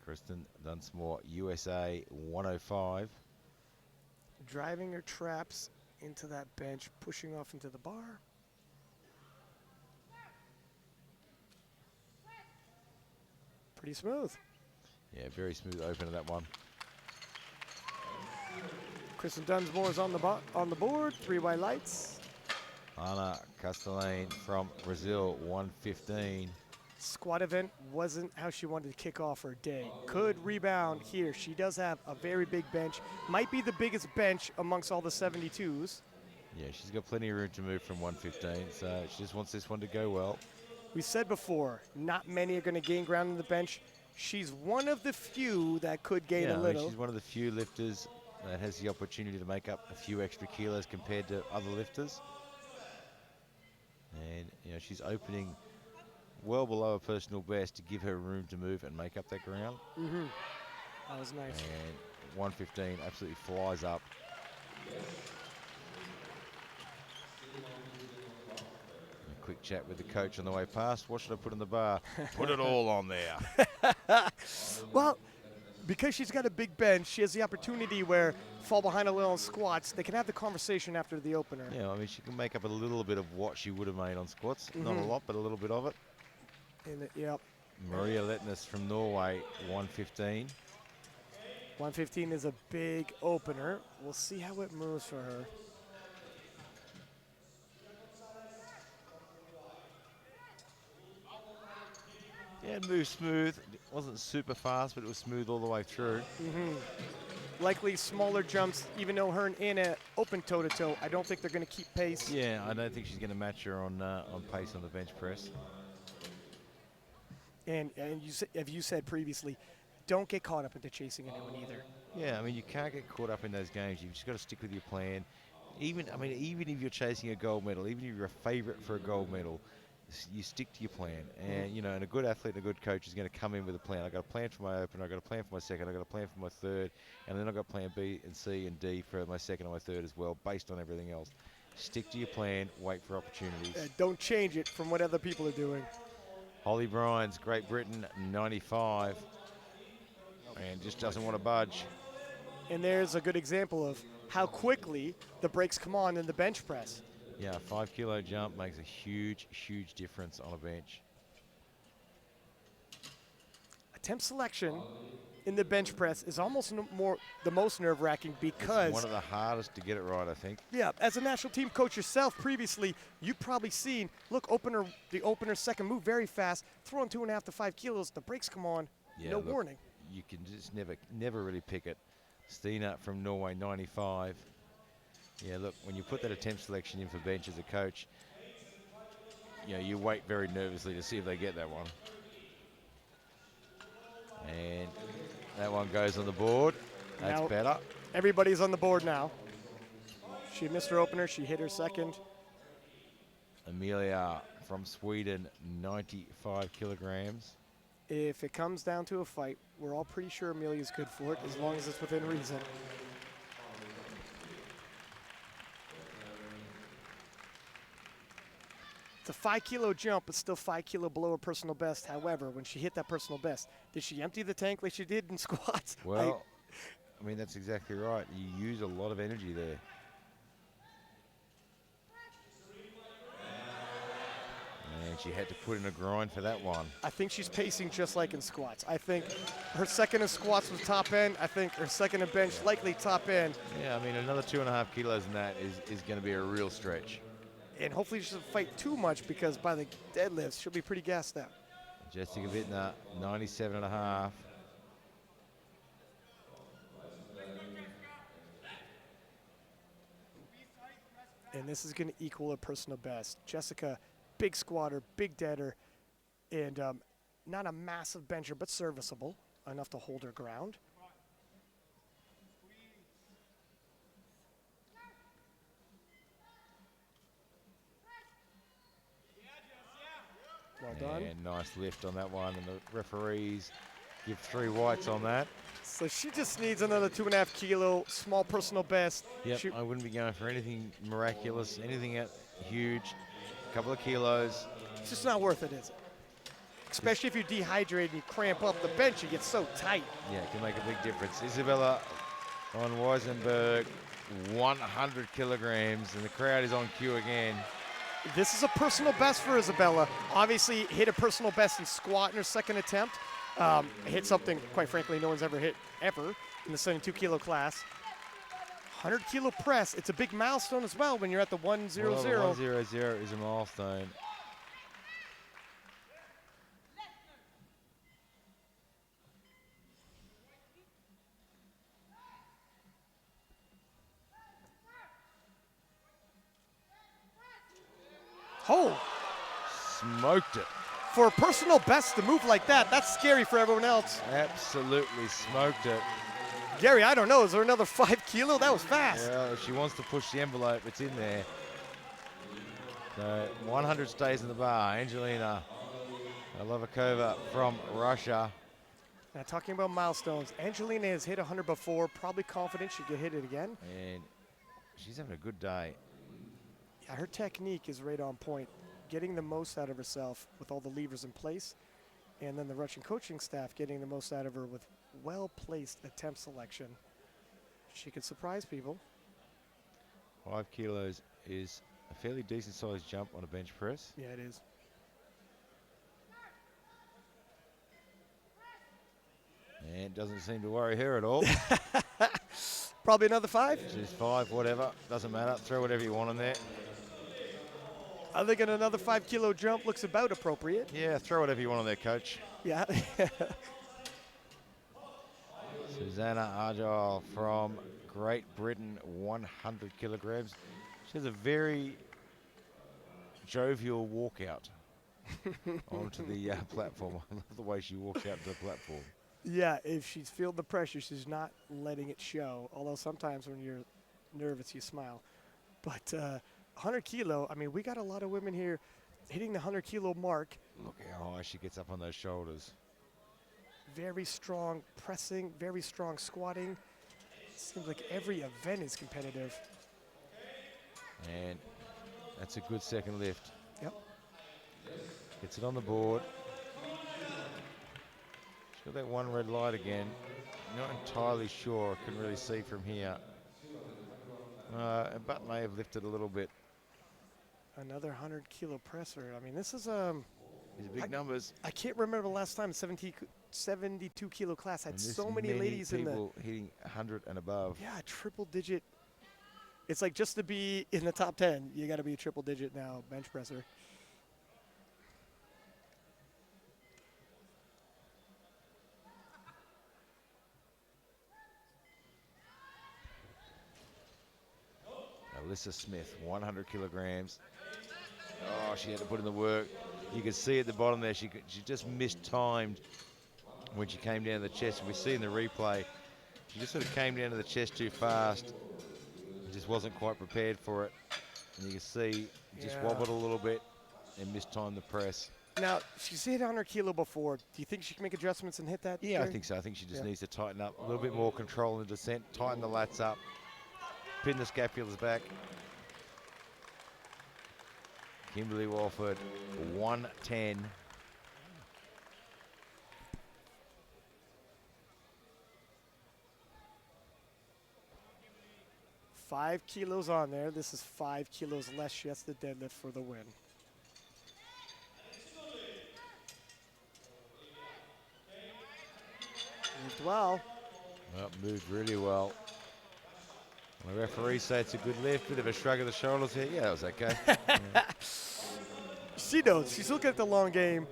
Kristen Dunsmore, USA, 105. Driving her traps into that bench, pushing off into the bar. Pretty smooth. Yeah, very smooth open of that one. Kristen Dunsmore is on the board. 3 white lights. Ana Castellane from Brazil, 115. Squat event wasn't how she wanted to kick off her day. Could rebound here. She does have a very big bench. Might be the biggest bench amongst all the 72s. Yeah, she's got plenty of room to move from 115, so she just wants this one to go well. We said before, not many are going to gain ground on the bench. She's one of the few that could gain a little. She's one of the few lifters that has the opportunity to make up a few extra kilos compared to other lifters. And, she's opening well below her personal best to give her room to move and make up that ground. That was nice. And 115 absolutely flies up. A quick chat with the coach on the way past. What should I put in the bar? Put it all on there. Well, because she's got a big bench, she has the opportunity where fall behind a little on squats. They can have the conversation after the opener. Yeah, I mean, she can make up a little bit of what she would have made on squats. Not a lot, but a little bit of it. Yep. Maria Letnes from Norway, 115. 115 is a big opener. We'll see how it moves for her. Yeah, it moved smooth. It wasn't super fast, but it was smooth all the way through. Likely smaller jumps, even though her and Anna open toe-to-toe. I don't think they're going to keep pace. Yeah, I don't think she's going to match her on pace on the bench press. And you said previously, don't get caught up into chasing anyone either. Yeah, I mean, you can't get caught up in those games. You've just got to stick with your plan. Even if you're chasing a gold medal, even if you're a favorite for a gold medal, you stick to your plan. And, and a good athlete and a good coach is going to come in with a plan. I've got a plan for my opener, I've got a plan for my second, I've got a plan for my third, and then I've got plan B and C and D for my second and my third as well, based on everything else. Stick to your plan, wait for opportunities. Don't change it from what other people are doing. Holly Bryans, Great Britain, 95, and just doesn't want to budge. And there's a good example of how quickly the brakes come on in the bench press. Yeah, a 5 kilo jump makes a huge, huge difference on a bench. Attempt selection in the bench press is almost the most nerve-wracking because It's one of the hardest to get it right, I think. yeah, as a national team coach yourself previously, you've probably seen, look, the opener's second move very fast, throwing 2.5 to 5 kilos, the brakes come on, no warning. You can just never really pick it. Stina from Norway, 95. Yeah, look, when you put that attempt selection in for bench as a coach, you wait very nervously to see if they get that one. And that one goes on the board. That's Now, better. Everybody's on the board now. She missed her opener, she hit her second. Amelia from Sweden, 95 kilograms. If it comes down to a fight, we're all pretty sure Amelia's good for it, as long as it's within reason. It's a 5 kilo jump, but still 5 kilo below her personal best. However, when she hit that personal best, did she empty the tank like she did in squats? Well, I mean, that's exactly right. You use a lot of energy there. And she had to put in a grind for that one. I think she's pacing just like in squats. I think her second in squats was top end. I think her second in bench likely top end. Yeah, I mean, another 2.5 kilos in that is going to be a real stretch. And hopefully she doesn't fight too much because by the deadlifts, she'll be pretty gassed out. Jessica Wittner, 97.5. And this is going to equal her personal best. Jessica, big squatter, big deader, and not a massive bencher, but serviceable, enough to hold her ground. Well done. And nice lift on that one, and the referees give 3 whites on that. So she just needs another 2.5 kilo, small personal best. Yep, I wouldn't be going for anything miraculous, anything huge. A couple of kilos. It's just not worth it, is it? Especially if you're dehydrated and you cramp up the bench, it gets so tight. Yeah, it can make a big difference. Isabella on Weisenberg, 100 kilograms, and the crowd is on cue again. This is a personal best for Isabella. Obviously, hit a personal best in squat in her second attempt. Hit something, quite frankly, no one's ever hit ever in the 72 kilo class. 100 kilo press. It's a big milestone as well when you're at the 100. Well, the 100 is a milestone. Oh, Smoked it. for a personal best to move like that, that's scary for everyone else. Absolutely smoked it. Gary, I don't know. Is there another 5 kilo? That was fast. Yeah, if she wants to push the envelope, it's in there. So 100 stays in the bar. Angelina Lovikova from Russia. Now, talking about milestones, Angelina has hit 100 before, probably confident she could hit it again. And she's having a good day. Yeah, her technique is right on point, getting the most out of herself with all the levers in place, and then the Russian coaching staff getting the most out of her with well-placed attempt selection. She could surprise people. 5 kilos is a fairly decent sized jump on a bench press. Yeah, it is. And doesn't seem to worry her at all. Probably another 5? She's 5, whatever. Doesn't matter. Throw whatever you want in there. I think another 5 kilo jump looks about appropriate. Yeah, throw whatever you want on there, coach. Yeah. Susanna Argyle from Great Britain, 100 kilograms. She has a very jovial walkout onto the platform. I love the way she walks out to the platform. Yeah, if she's feeling the pressure, she's not letting it show. Although sometimes when you're nervous, you smile. But 100 kilo, I mean, we got a lot of women here hitting the 100 kilo mark. Look how high she gets up on those shoulders. Very strong pressing, very strong squatting. Seems like every event is competitive. And that's a good second lift. Yep. Gets it on the board. She's got that one red light again. Not entirely sure. I couldn't really see from here. Her butt may have lifted a little bit. Another 100 kilo presser. I mean, this is These are big numbers. I can't remember the last time 72 kilo class had And there's so many ladies in the people hitting 100 and above. yeah, triple digit. It's like just to be in the top 10, you got to be a triple digit now bench presser. Alyssa Smith, 100 kilograms. Oh, she had to put in the work. You could see at the bottom there, she just mistimed when she came down to the chest. We see in the replay, she just sort of came down to the chest too fast. And just wasn't quite prepared for it. And you can see, just wobbled a little bit and mistimed the press. Now, she's hit 100 kilo before. Do you think she can make adjustments and hit that? Yeah, I Gary? think so. I think she just needs to tighten up a little bit more control in the descent, tighten the lats up, pin the scapulas back. Kimberly Walford, 110. $5 kilos on there. This is 5 kilos less. She has to deadlift for the win. Moved well. Well, moved really well. The referee said it's a good lift, bit of a shrug of the shoulders here. Yeah, that was okay. She knows. She's looking at the long game.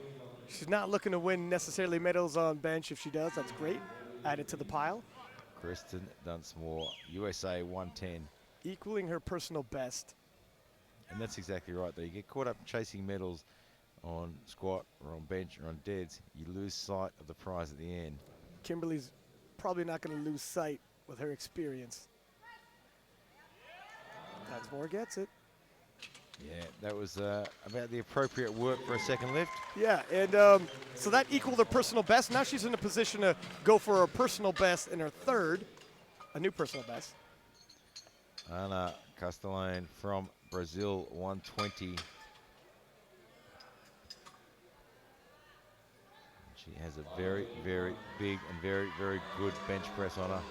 She's not looking to win necessarily medals on bench. If she does, that's great. Add it to the pile. Kristen Dunsmore, USA 110. Equaling her personal best. And that's exactly right, though. You get caught up chasing medals on squat or on bench or on deads, you lose sight of the prize at the end. Kimberly's probably not going to lose sight with her experience. Dunsmore gets it. Yeah, that was about the appropriate work for a second lift. Yeah, and so that equaled her personal best. Now she's in a position to go for her personal best in her third, a new personal best. Ana Castellane from Brazil, 120. She has a very, very big and very, very good bench press on her.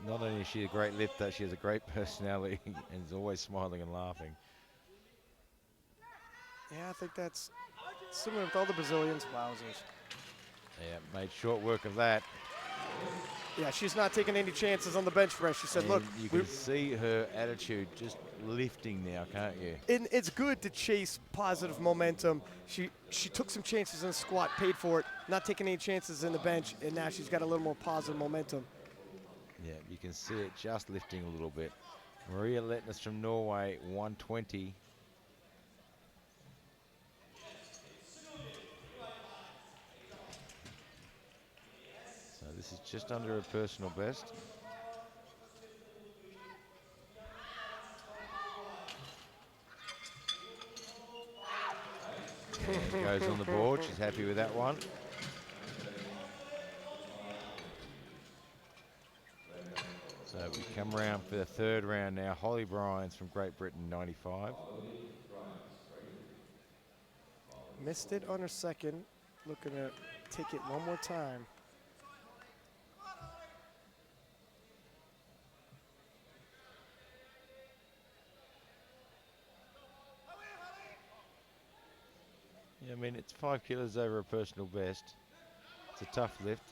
Not only is she a great lifter, she has a great personality and is always smiling and laughing. Yeah, I think that's similar with all the Brazilians. Wowzers. Yeah, made short work of that. Yeah, she's not taking any chances on the bench press. She said, And look, you can see her attitude just lifting now, can't you? it's good to chase positive momentum. She took some chances in the squat, paid for it, not taking any chances in the bench, and now she's got a little more positive momentum. Yeah, you can see it just lifting a little bit. Maria Letnes from Norway, 120. So this is just under her personal best. And goes on the board. She's happy with that one. So we come around for the third round now. Holly Bryans from Great Britain, 95. Missed it on her second. Looking to take it one more time. Yeah, I mean, it's 5 kilos over a personal best. It's a tough lift.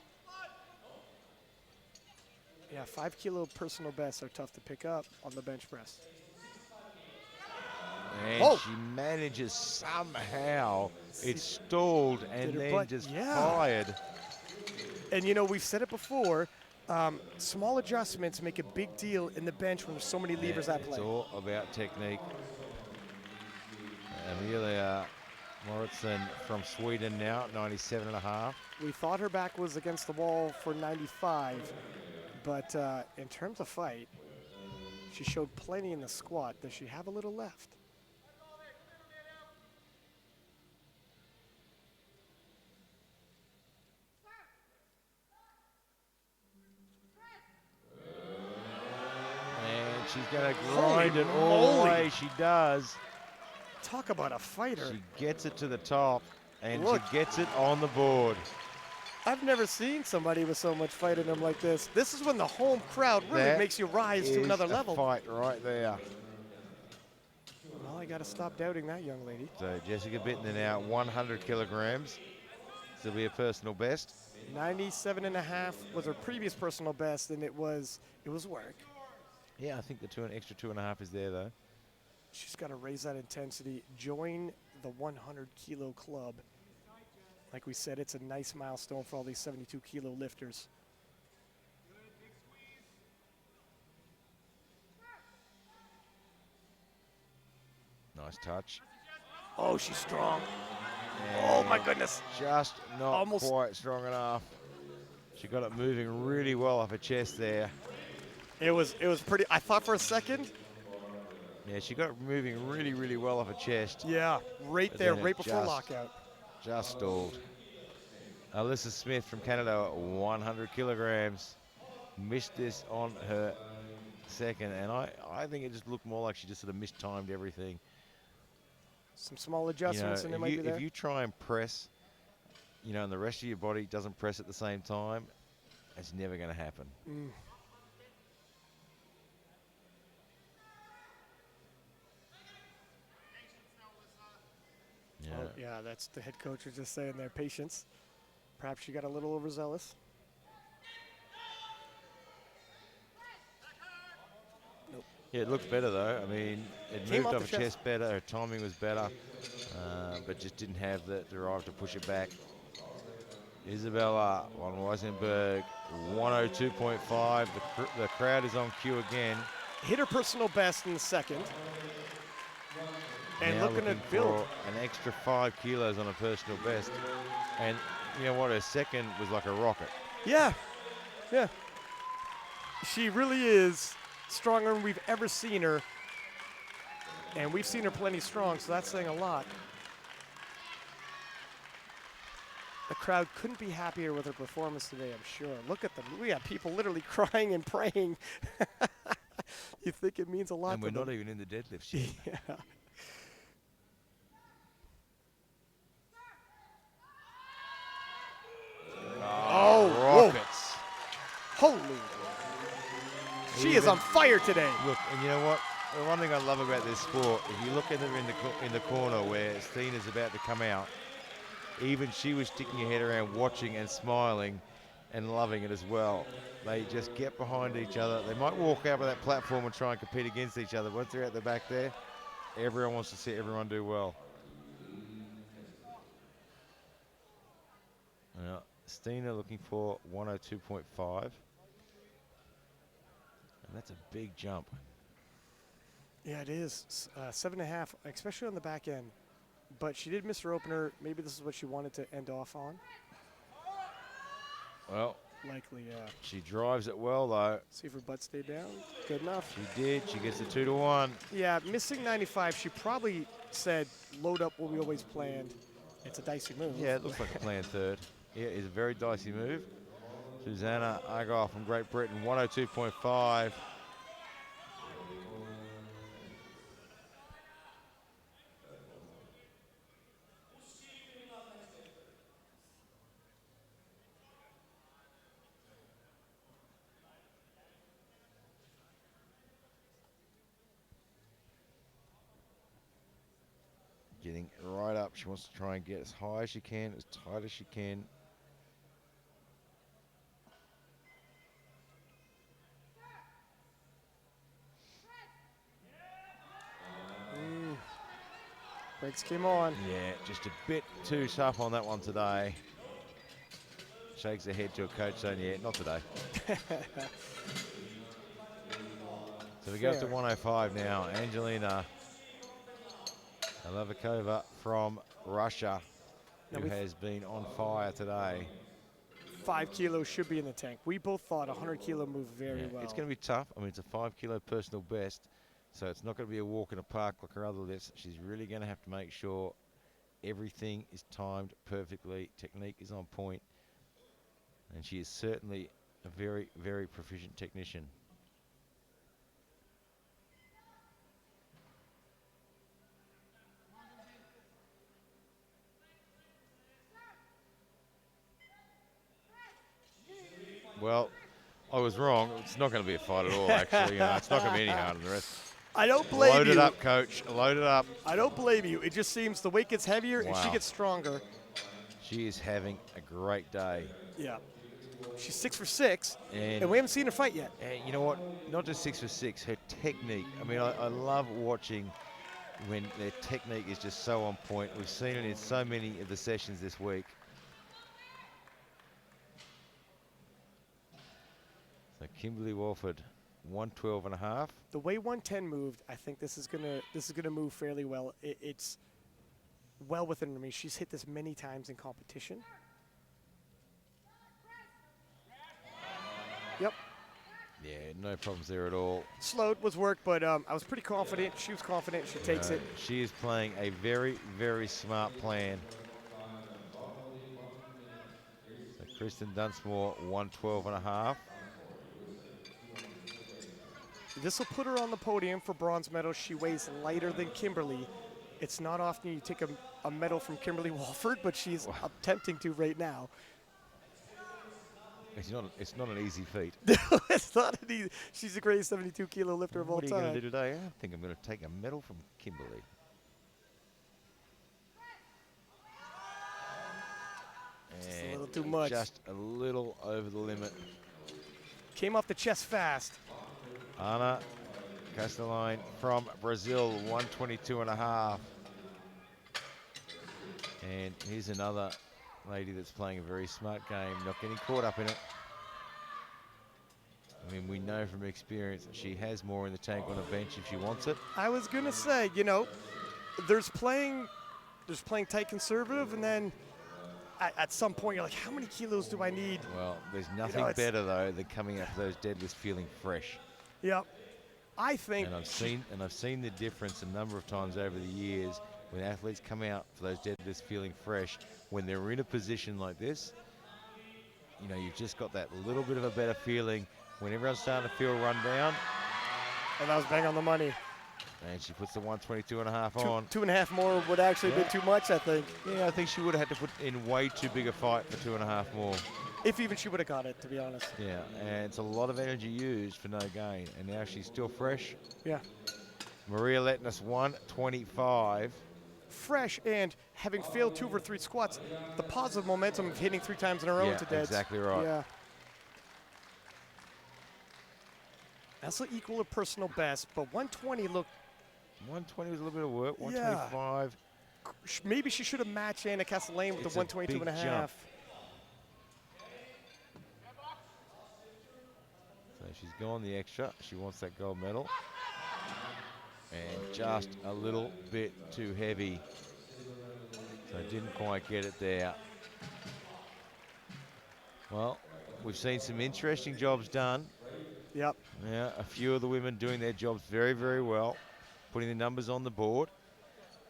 Yeah, 5 kilo personal bests are tough to pick up on the bench press. And she manages somehow. It stalled and then just fired. And you know, we've said it before, small adjustments make a big deal in the bench when there's so many levers at play. It's all about technique. Amelia Moritzen from Sweden now, 97.5. We thought her back was against the wall for 95, but in terms of fight, she showed plenty in the squat. Does she have a little left? And she's going to grind it all the way. She does. Talk about a fighter. She gets it to the top, and she gets it on the board. I've never seen somebody with so much fight in them like this. This is when the home crowd really makes you rise to another level. Fight right there. Well, I got to stop doubting that young lady. So Jessica Bittner now 100 kilograms. This will be a personal best. 97.5 was her previous personal best, and it was work. Yeah, I think the extra 2.5 is there though. She's got to raise that intensity. Join the 100 kilo club. Like we said, it's a nice milestone for all these 72 kilo lifters. Nice touch. Oh, she's strong. And oh my goodness. Just not quite strong enough. She got it moving really well off her chest there. It was pretty, I thought for a second. Yeah, she got it moving really, really well off her chest. Yeah, right there, right before lockout. Just stalled. Alyssa Smith from Canada, 100 kilograms. Missed this on her second, and I think it just looked more like she just sort of mistimed everything. Some small adjustments, and it might be there. If you try and press, and the rest of your body doesn't press at the same time, it's never going to happen. Yeah. Oh, yeah, that's the head coach was just saying there, patience. Perhaps she got a little overzealous. Nope. Yeah, it looks better though. I mean, it moved off her chest better, her timing was better, but just didn't have the drive to push it back. Isabella von Weisenberg, 102.5. The crowd is on cue again. Hit her personal best in the second. And now looking to build an extra 5 kilos on a personal best. And you know what, her second was like a rocket. Yeah, yeah. She really is stronger than we've ever seen her. And we've seen her plenty strong, so that's saying a lot. The crowd couldn't be happier with her performance today, I'm sure. Look at them. We have people literally crying and praying. You think it means a lot and to we're them. not even in the deadlift yet. Yeah. Oh, rockets. Whoa. Holy. She is on fire today. Look, and you know what? The one thing I love about this sport, if you look at her in the corner where Stina's about to come out, even she was sticking her head around watching and smiling. and loving it as well. They just get behind each other. They might walk out of that platform and try and compete against each other. Once they're at the back there, everyone wants to see everyone do well. Now, Stina looking for 102.5. And that's a big jump. Yeah, it is. 7.5, especially on the back end. But she did miss her opener. Maybe this is what she wanted to end off on. Well, likely, yeah. She drives it well, though. See if her butt stayed down. Good enough. She did. She gets the 2-1. Yeah, missing 95. She probably said, load up what we always planned. It's a dicey move. Yeah, it looks like a planned third. Yeah, it's a very dicey move. Susanna Agar from Great Britain, 102.5. Getting right up. She wants to try and get as high as she can, as tight as she can. Brakes came on. Yeah, just a bit too tough on that one today. Shakes her head to a coach saying, yeah, not today. So we go up to 105 now. Angelina Levikova from Russia, who has been on fire today. 5 kilos should be in the tank. We both thought 100 kilo moved very well. It's going to be tough. I mean, it's a 5 kilo personal best, so it's not going to be a walk in the park like her other lifts. She's really going to have to make sure everything is timed perfectly, technique is on point, and she is certainly a very, very proficient technician. Well, I was wrong. It's not going to be a fight at all, actually. It's not going to be any harder than the rest. I don't blame you. Load it up, coach. Load it up. I don't blame you. It just seems the weight gets heavier and she gets stronger. She is having a great day. Yeah. She's 6 for 6, and we haven't seen her fight yet. And you know what? Not just 6 for 6, her technique. I mean, I love watching when their technique is just so on point. We've seen it in so many of the sessions this week. So Kimberly Walford, 112.5. The way 110 moved, I think this is gonna move fairly well. It's well within her. I mean, she's hit this many times in competition. Yep. Yeah, no problems there at all. Slowed was work, but I was pretty confident. She was confident. She takes it. She is playing a very, very smart plan. So Kristen Dunsmore, 112.5. This will put her on the podium for bronze medal. She weighs lighter than Kimberly. It's not often you take a medal from Kimberly Walford, but she's attempting to right now. It's not an easy feat. It's not an easy. She's the greatest 72 kilo lifter of all time. What are you going to do today? I think I'm going to take a medal from Kimberly. Just a little too much. Just a little over the limit. Came off the chest fast. Ana Castelline from Brazil, 122.5. And here's another lady that's playing a very smart game, not getting caught up in it. I mean, we know from experience that she has more in the tank on the bench if she wants it. I was gonna say, there's playing tight conservative, and then at some point you're like, how many kilos do I need? Well, there's nothing better though than coming out for those deadlifts feeling fresh. Yeah, I think. And I've seen the difference a number of times over the years when athletes come out for those deadlifts feeling fresh. When they're in a position like this, you've just got that little bit of a better feeling when everyone's starting to feel run down. And that was bang on the money. And she puts the 122.5 on. 2.5 more would actually have been too much, I think. Yeah, I think she would have had to put in way too big a fight for 2.5 more. If even she would have got it, to be honest. Yeah, and it's a lot of energy used for no gain. And now she's still fresh. Yeah. Maria Letness, 125. Fresh, and having failed 2 over 3 squats, the positive momentum of hitting 3 times in a row today. Exactly right. Yeah. That's an equal or personal best, but 120 looked, 120 was a little bit of work. yeah. 125. Maybe she should have matched Anna Castellane with the It's a 122 big and a jump. half. So she's gone the extra. She wants that gold medal. And just a little bit too heavy. So didn't quite get it there. Well, we've seen some interesting jobs done. Yep. Yeah, a few of the women doing their jobs very, very well, putting the numbers on the board.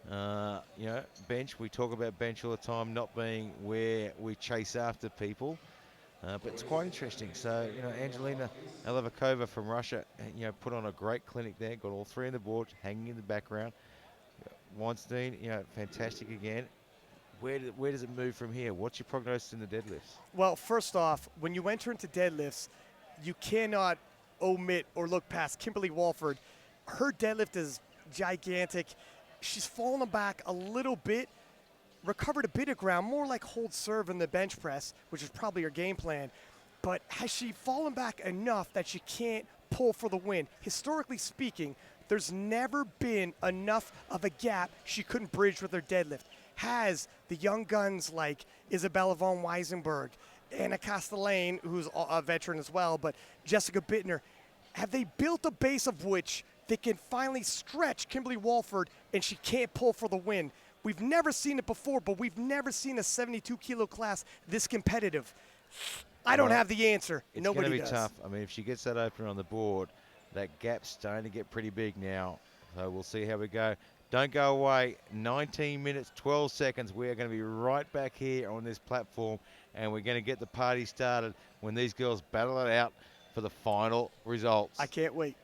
Bench, we talk about bench all the time not being where we chase after people, but it's quite interesting. So, Angelina Elevakova from Russia, put on a great clinic there, got all three on the board, hanging in the background. Weinstein, fantastic again. Where does it move from here? What's your prognosis in the deadlifts? Well, first off, when you enter into deadlifts, you cannot omit or look past Kimberly Walford. Her deadlift is gigantic. She's fallen back a little bit, recovered a bit of ground, more like hold serve in the bench press, which is probably her game plan. But has she fallen back enough that she can't pull for the win? Historically speaking, there's never been enough of a gap she couldn't bridge with her deadlift. Has the young guns like Isabella von Weisenberg, Anna Castellane, who's a veteran as well, but Jessica Bittner, have they built a base of which they can finally stretch Kimberly Walford and she can't pull for the win? We've never seen it before, but we've never seen a 72-kilo class this competitive. I don't have the answer. It's Nobody going to be does. tough. I mean, if she gets that opener on the board, that gap's starting to get pretty big now. So we'll see how we go. Don't go away. 19 minutes, 12 seconds. We are going to be right back here on this platform, and we're going to get the party started when these girls battle it out for the final results. I can't wait.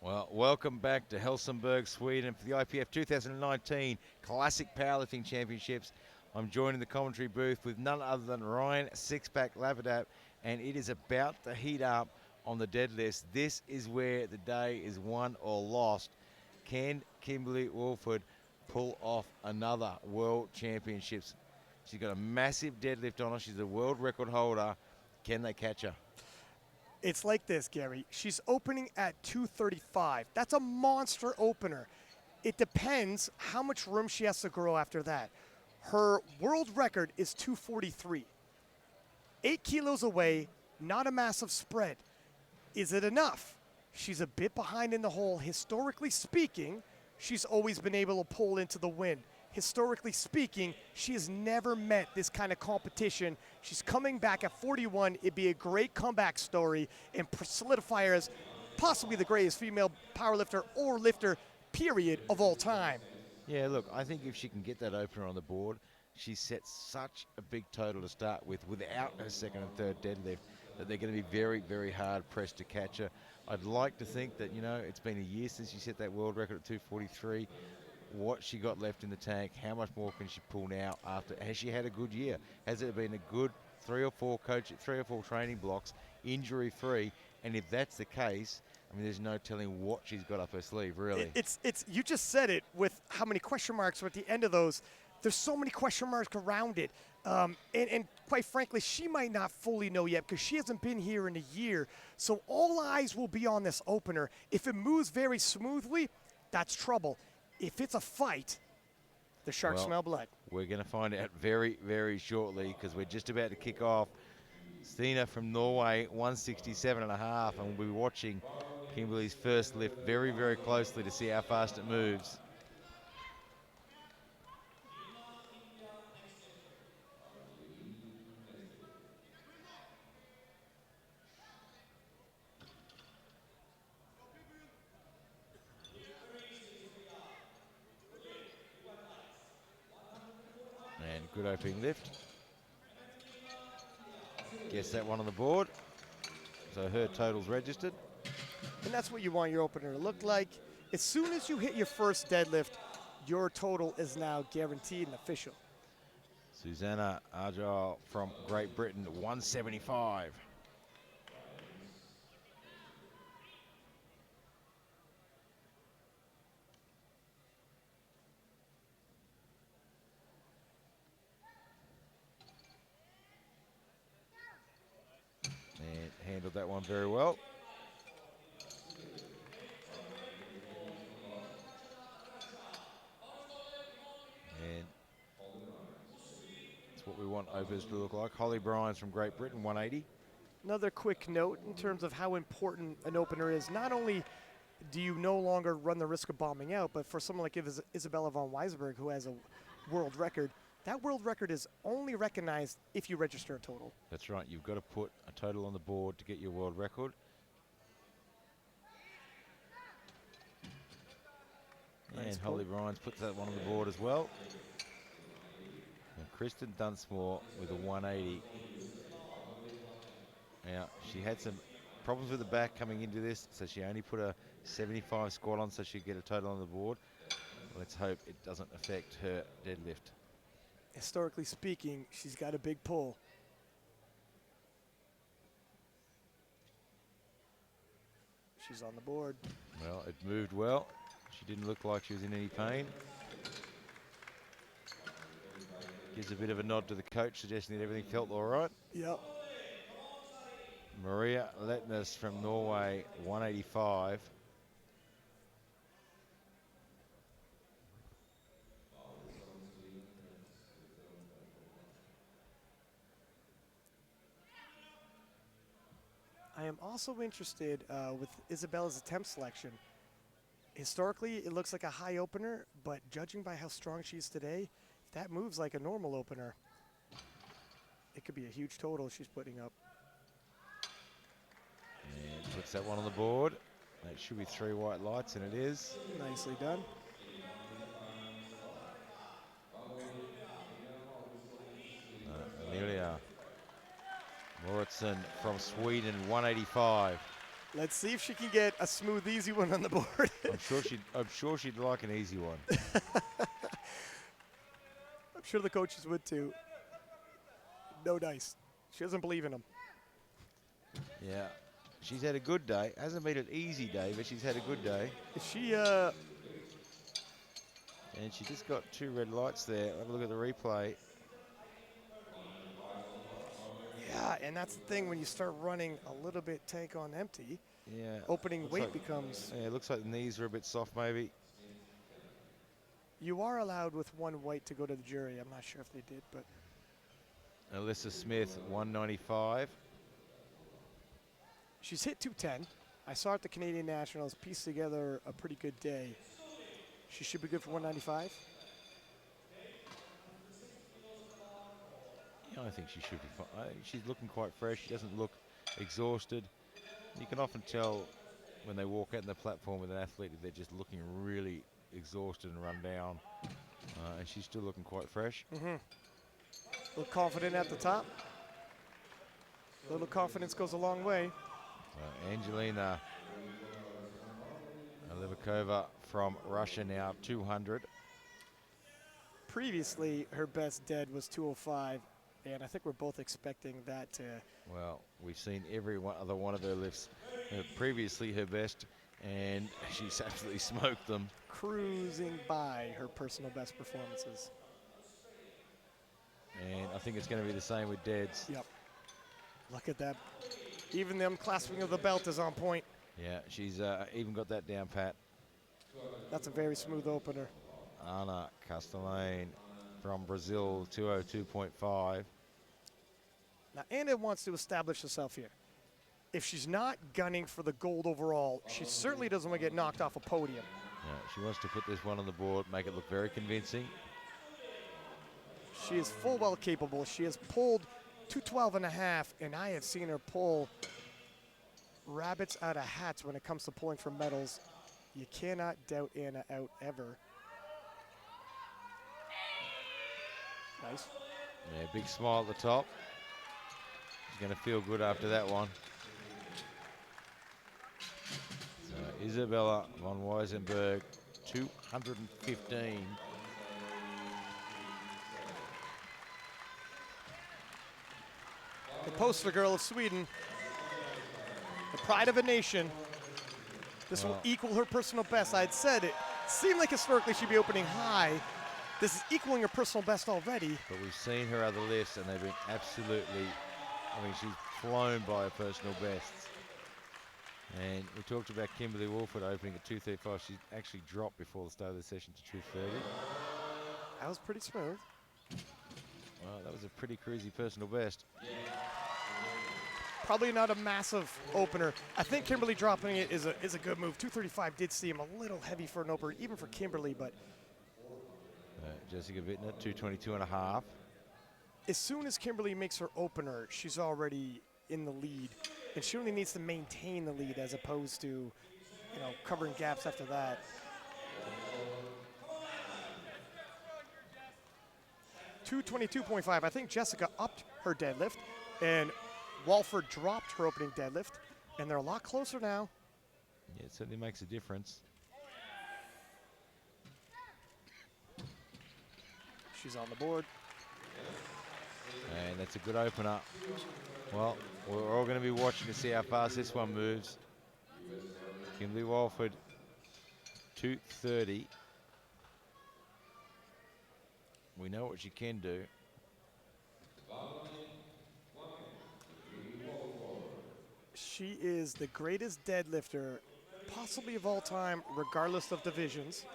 Well, welcome back to Helsingborg, Sweden for the IPF 2019 Classic Powerlifting Championships. I'm joined in the commentary booth with none other than Ryan Sixpack Lavadap, and it is about to heat up on the deadlifts. This is where the day is won or lost. Can Kimberly Wolford pull off another World Championships? She's got a massive deadlift on her. She's a world record holder. Can they catch her? It's like this, Gary. She's opening at 235. That's a monster opener. It depends how much room she has to grow after that. Her world record is 243. 8 kilos away, not a massive spread. Is it enough? She's a bit behind in the hole. Historically speaking, she's always been able to pull into the win. Historically speaking, she has never met this kind of competition. She's coming back at 41. It'd be a great comeback story and solidify her as possibly the greatest female powerlifter or lifter, period, of all time. Yeah, look, I think if she can get that opener on the board, she sets such a big total to start with without her second and third deadlift that they're going to be very, very hard pressed to catch her. I'd like to think that, it's been a year since she set that world record at 243. What she got left in the tank, how much more can she pull now after? Has she had a good year? Has it been a good three or four training blocks, injury-free? And if that's the case, there's no telling what she's got up her sleeve, really. It's you just said it with how many question marks are at the end of those. There's so many question marks around it. And quite frankly, she might not fully know yet because she hasn't been here in a year. So all eyes will be on this opener. If it moves very smoothly, that's trouble. If it's a fight, the sharks smell blood. We're going to find out very, very shortly because we're just about to kick off. Stina from Norway, 167.5, and we'll be watching Kimberly's first lift very, very closely to see how fast it moves. And good opening lift. Gets that one on the board. So her total's registered. And that's what you want your opener to look like. As soon as you hit your first deadlift, your total is now guaranteed and official. Susanna Argyle from Great Britain, 175. And handled that one very well. And that's what we want opens to look like. Holly Bryans from Great Britain, 180. Another quick note in terms of how important an opener is. Not only do you no longer run the risk of bombing out, but for someone like Isabella von Weisberg, who has a world record, that world record is only recognized if you register a total. That's right. You've got to put a total on the board to get your world record. Nice and pull. Holly Bryans puts that one on the board as well. And Kristen Dunsmore with a 180. Now, she had some problems with the back coming into this, so she only put a 75 squat on so she'd get a total on the board. Let's hope it doesn't affect her deadlift. Historically speaking, she's got a big pull. She's on the board. Well, it moved well. She didn't look like she was in any pain. Gives a bit of a nod to the coach, suggesting that everything felt all right. Yep. Maria Letnes from Norway, 185. I am also interested with Isabella's attempt selection. Historically, it looks like a high opener, but judging by how strong she is today, if that moves like a normal opener, it could be a huge total she's putting up. And puts that one on the board. It should be 3 white lights, and it is. Nicely done. Amelia Moritzen from Sweden, 185. Let's see if she can get a smooth, easy one on the board. I'm sure she'd like an easy one. I'm sure the coaches would too. No dice. She doesn't believe in them. Yeah. She's had a good day. Hasn't been an easy day, but she's had a good day. Is she, And she just got 2 red lights there. Have a look at the replay. yeah, and that's the thing when you start running a little bit tank on empty, Yeah. opening Looks weight like- becomes. Yeah, it looks like the knees are a bit soft, maybe. You are allowed with 1 white to go to the jury. I'm not sure if they did, but Alyssa Smith, 195. she's hit 210. I saw her at the Canadian Nationals piece together a pretty good day. She should be good for 195. Yeah, I think she should be fine. She's looking quite fresh. She doesn't look exhausted. You can often tell when they walk out on the platform with an athlete that they're just looking really exhausted and run down. And she's still looking quite fresh. Look confident at the top. A little confidence goes a long way. Angelina Levakova from Russia now, 200. Previously, her best dead was 205, and I think we're both expecting that to. Well, we've seen every other one of her lifts. Previously her best, and she's absolutely smoked them. Cruising by her personal best performances. And I think it's going to be the same with Deads. Yep. Look at that. Even them clasping of the belt is on point. Yeah, she's even got that down pat. That's a very smooth opener. Ana Castellane from Brazil, 202.5. Now, Anna wants to establish herself here. If she's not gunning for the gold overall, she certainly doesn't want to get knocked off a podium. Yeah, she wants to put this one on the board, make it look very convincing. She is full well capable. She has pulled 212 and a half, and I have seen her pull rabbits out of hats when it comes to pulling for medals. You cannot doubt Anna out ever. Nice. Yeah, big smile at the top. She's going to feel good after that one. So Isabella von Weisenberg, 215. The poster girl of Sweden, the pride of a nation. This will equal her personal best. I had said it seemed like historically she'd be opening high. This is equaling her personal best already. But we've seen her other lifts, and they've been absolutely, I mean, she's flown by her personal bests. And we talked about Kimberly Wolford opening at 235. She actually dropped before the start of the session to 230. That was pretty smooth. Well, that was a pretty cruisy personal best. Probably not a massive opener. I think Kimberly dropping it is a good move. 235 did seem a little heavy for an opener, even for Kimberly, but Jessica Bittner, 222.5. as soon as Kimberly makes her opener, she's already in the lead. And she only needs to maintain the lead as opposed to, you know, covering gaps after that. $222.5. I think Jessica upped her deadlift, and Walford dropped her opening deadlift, and they're a lot closer now. Yeah, it certainly makes a difference. She's on the board. And that's a good opener. Well, we're all going to be watching to see how fast this one moves. Kimberly Walford, 230. We know what she can do. She is the greatest deadlifter, possibly of all time, regardless of divisions.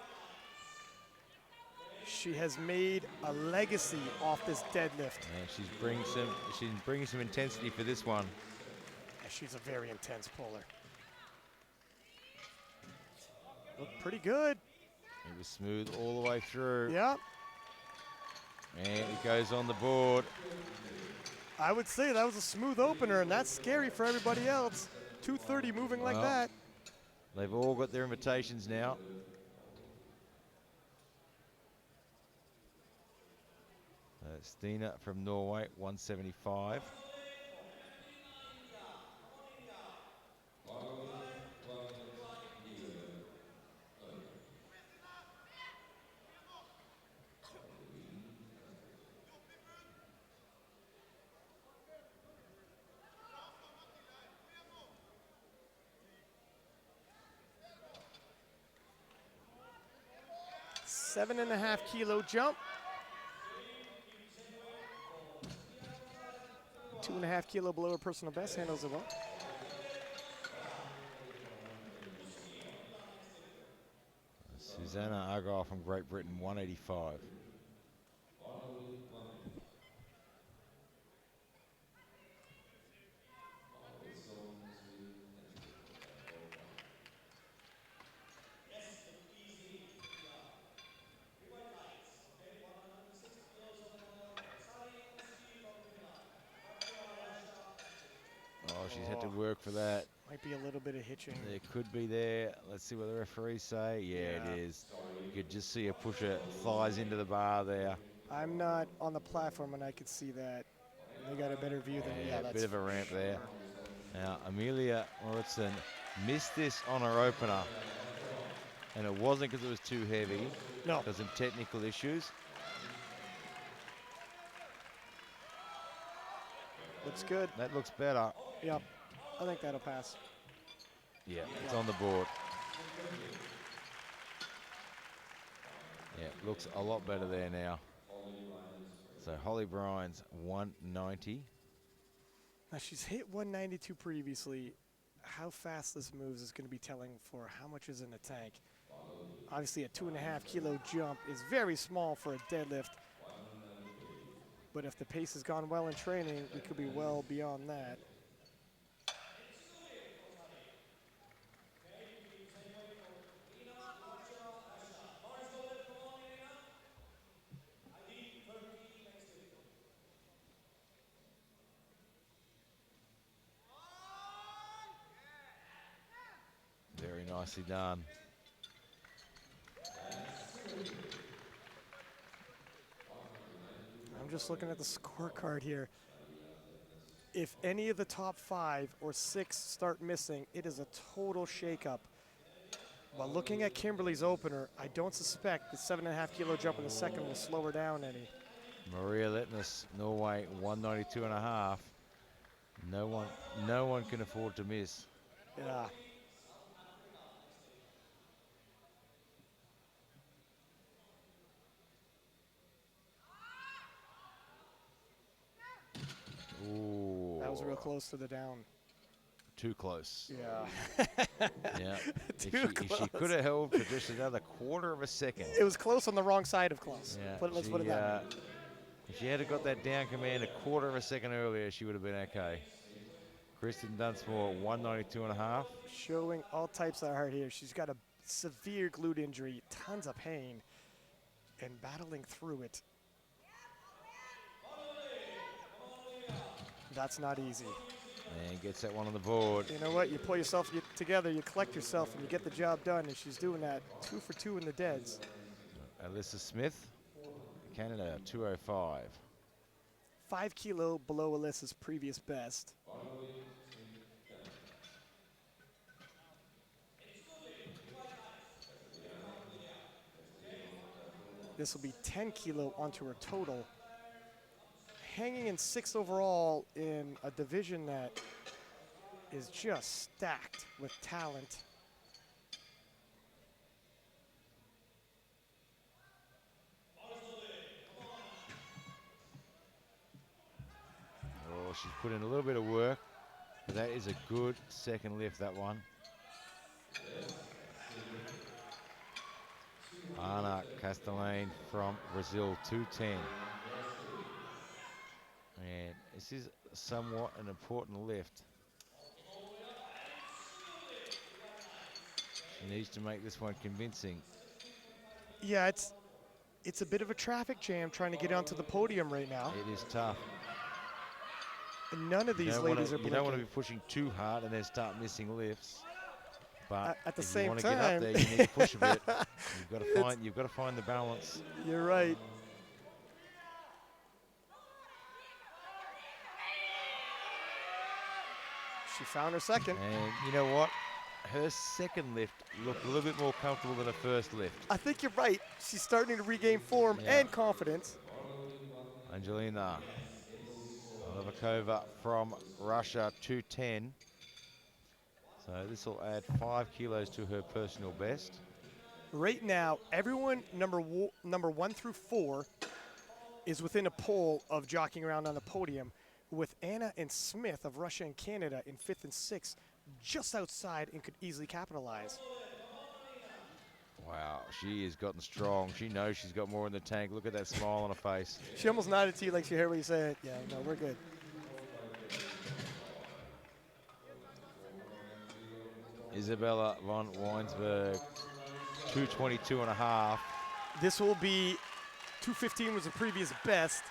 She has made a legacy off this deadlift. And she's bringing some intensity for this one. And she's a very intense puller. Looked pretty good. It was smooth all the way through. Yeah, And it goes on the board. I would say that was a smooth opener, and that's scary for everybody else. 230 moving like Well, that. They've all got their invitations now. Stina from Norway, 175. 7.5 kilo jump. 2.5 kilo below her personal best, handles it well. Susanna Argyle from Great Britain, 185. Oh, she's had to work for that. Might be a little bit of hitching. There could be there. Let's see what the referees say. Yeah, it is. You could just see her push her thighs into the bar there. I'm not on the platform and I could see that. They got a better view than me. Yeah, That's bit of a ramp there. Now, Amelia Moritzen missed this on her opener. And it wasn't because it was too heavy. No. Because of technical issues. Looks good. That looks better. Yep. I think that'll pass. Yeah, it's on the board. Yeah, looks a lot better there now. So Holly Bryans, 190. Now she's hit 192 previously. How fast this moves is going to be telling for how much is in the tank. Obviously a 2.5 kilo jump is very small for a deadlift. But if the pace has gone well in training, we could be well beyond that. Very nicely done. I'm just looking at the scorecard here. If any of the top 5 or 6 start missing, it is a total shakeup. While looking at Kimberly's opener, I don't suspect the 7.5 kilo jump in the second will slow her down any. Maria Letnes, Norway, 192.5. No one can afford to miss. Yeah. Ooh. That was real close to the down. Too close. Yeah. Yeah. Too If she could have held for just another quarter of a second. It was close on the wrong side of close. Yeah, Let's put it that way. if she had got that down command a quarter of a second earlier, she would have been okay. Kristen Dunsmore, 192.5. Showing all types of heart here. She's got a severe glute injury, tons of pain, and battling through it. That's not easy. And gets that one on the board. You know what? You pull yourself together, you collect yourself, and you get the job done. And she's doing that 2 for 2 in the deads. Alyssa Smith, Canada, 205. 5 kilo below Alyssa's previous best. This will be 10 kilo onto her total. Hanging in 6th overall in a division that is just stacked with talent. Oh, she's put in a little bit of work, but that is a good second lift, that one. Ana Castellane from Brazil, 210. And this is somewhat an important lift. She needs to make this one convincing. Yeah, it's a bit of a traffic jam trying to get onto the podium right now. It is tough. And none of these ladies are blinking. You don't want to be pushing too hard and then start missing lifts. But at the if same you want to time, get up there, you need to push a bit. You've got to find the balance. You're right. She found her second. And you know what? Her second lift looked a little bit more comfortable than her first lift. I think you're right. She's starting to regain form and confidence. Angelina Novakova from Russia, 210. So this will add 5 kilos to her personal best. Right now, everyone number 1 through 4 is within a pole of jockeying around on the podium, with Anna and Smith of Russia and Canada in 5th and 6th, just outside and could easily capitalize. Wow, she has gotten strong. She knows she's got more in the tank. Look at that smile on her face. She almost nodded to you like she heard what you said. Yeah, no, we're good. Isabella von Weinsberg, 222 and a half. This will be 215 was the previous best,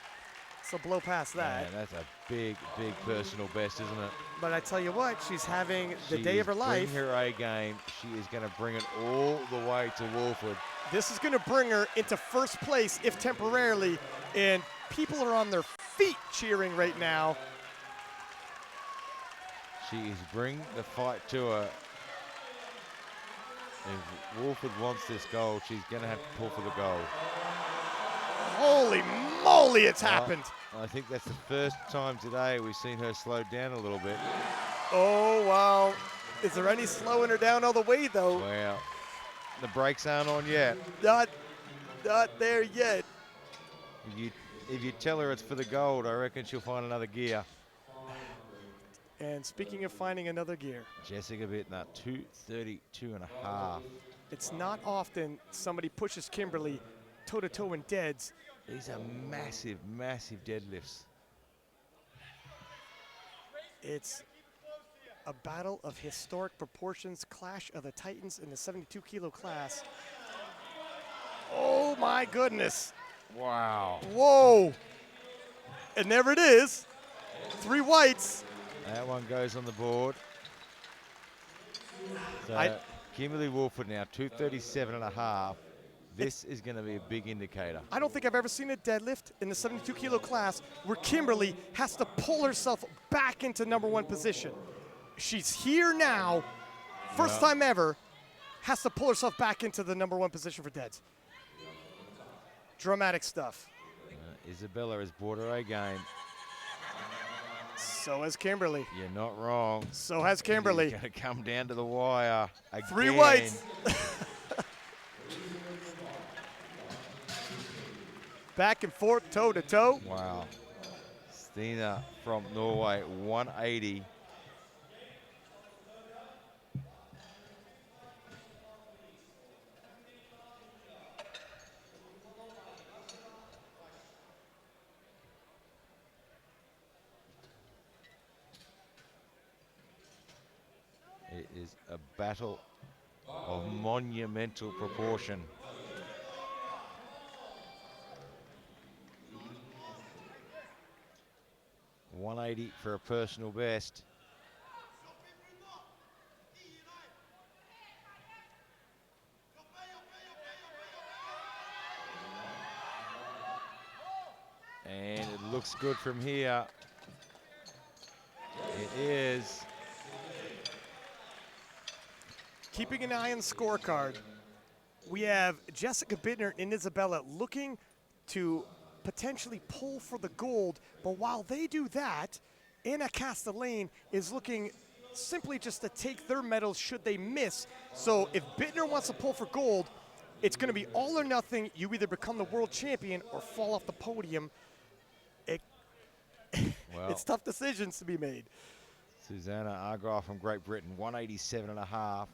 so blow past that. Man, that's a big, big personal best, isn't it? But I tell you what, she's having the She day is of her life. bringing her A game. She is going to bring it all the way to Wolford. This is going to bring her into first place, if temporarily, and people are on their feet cheering right now. She is bringing the fight to her. If Wolford wants this gold, she's going to have to pull for the gold. Holy moly, it's happened. I think that's the first time today we've seen her slow down a little bit. Oh, wow. Is there any slowing her down all the way, though? Wow. The brakes aren't on yet. Not there yet. If you tell her it's for the gold, I reckon she'll find another gear. And speaking of finding another gear, Jessica Bittner, 232 and a half. it's not often somebody pushes Kimberly toe-to-toe in deads. These are massive, massive deadlifts. It's a battle of historic proportions, clash of the titans in the 72-kilo class. Oh, my goodness. Wow. Whoa. And there it is. 3 whites. That one goes on the board. So Kimberly Wolford now, 237 and a half. This is going to be a big indicator. I don't think I've ever seen a deadlift in the 72-kilo class where Kimberly has to pull herself back into number 1 position. She's here now, first time ever, has to pull herself back into the number 1 position for deads. Dramatic stuff. Isabella has brought her A game. So has Kimberly. You're not wrong. So has Kimberly. It's going to come down to the wire again. 3 whites. Back and forth, toe to toe. Wow. Stina from Norway, 180. It is a battle of monumental proportion. $180 for a personal best. And it looks good from here. It is. Keeping an eye on the scorecard, we have Jessica Bittner and Isabella looking to potentially pull for the gold, but while they do that, Anna Castellane is looking simply just to take their medals should they miss. So if Bittner wants to pull for gold, it's going to be all or nothing. You either become the world champion or fall off the podium. It's tough decisions to be made. Susanna Argyle from Great Britain, 187 and a half.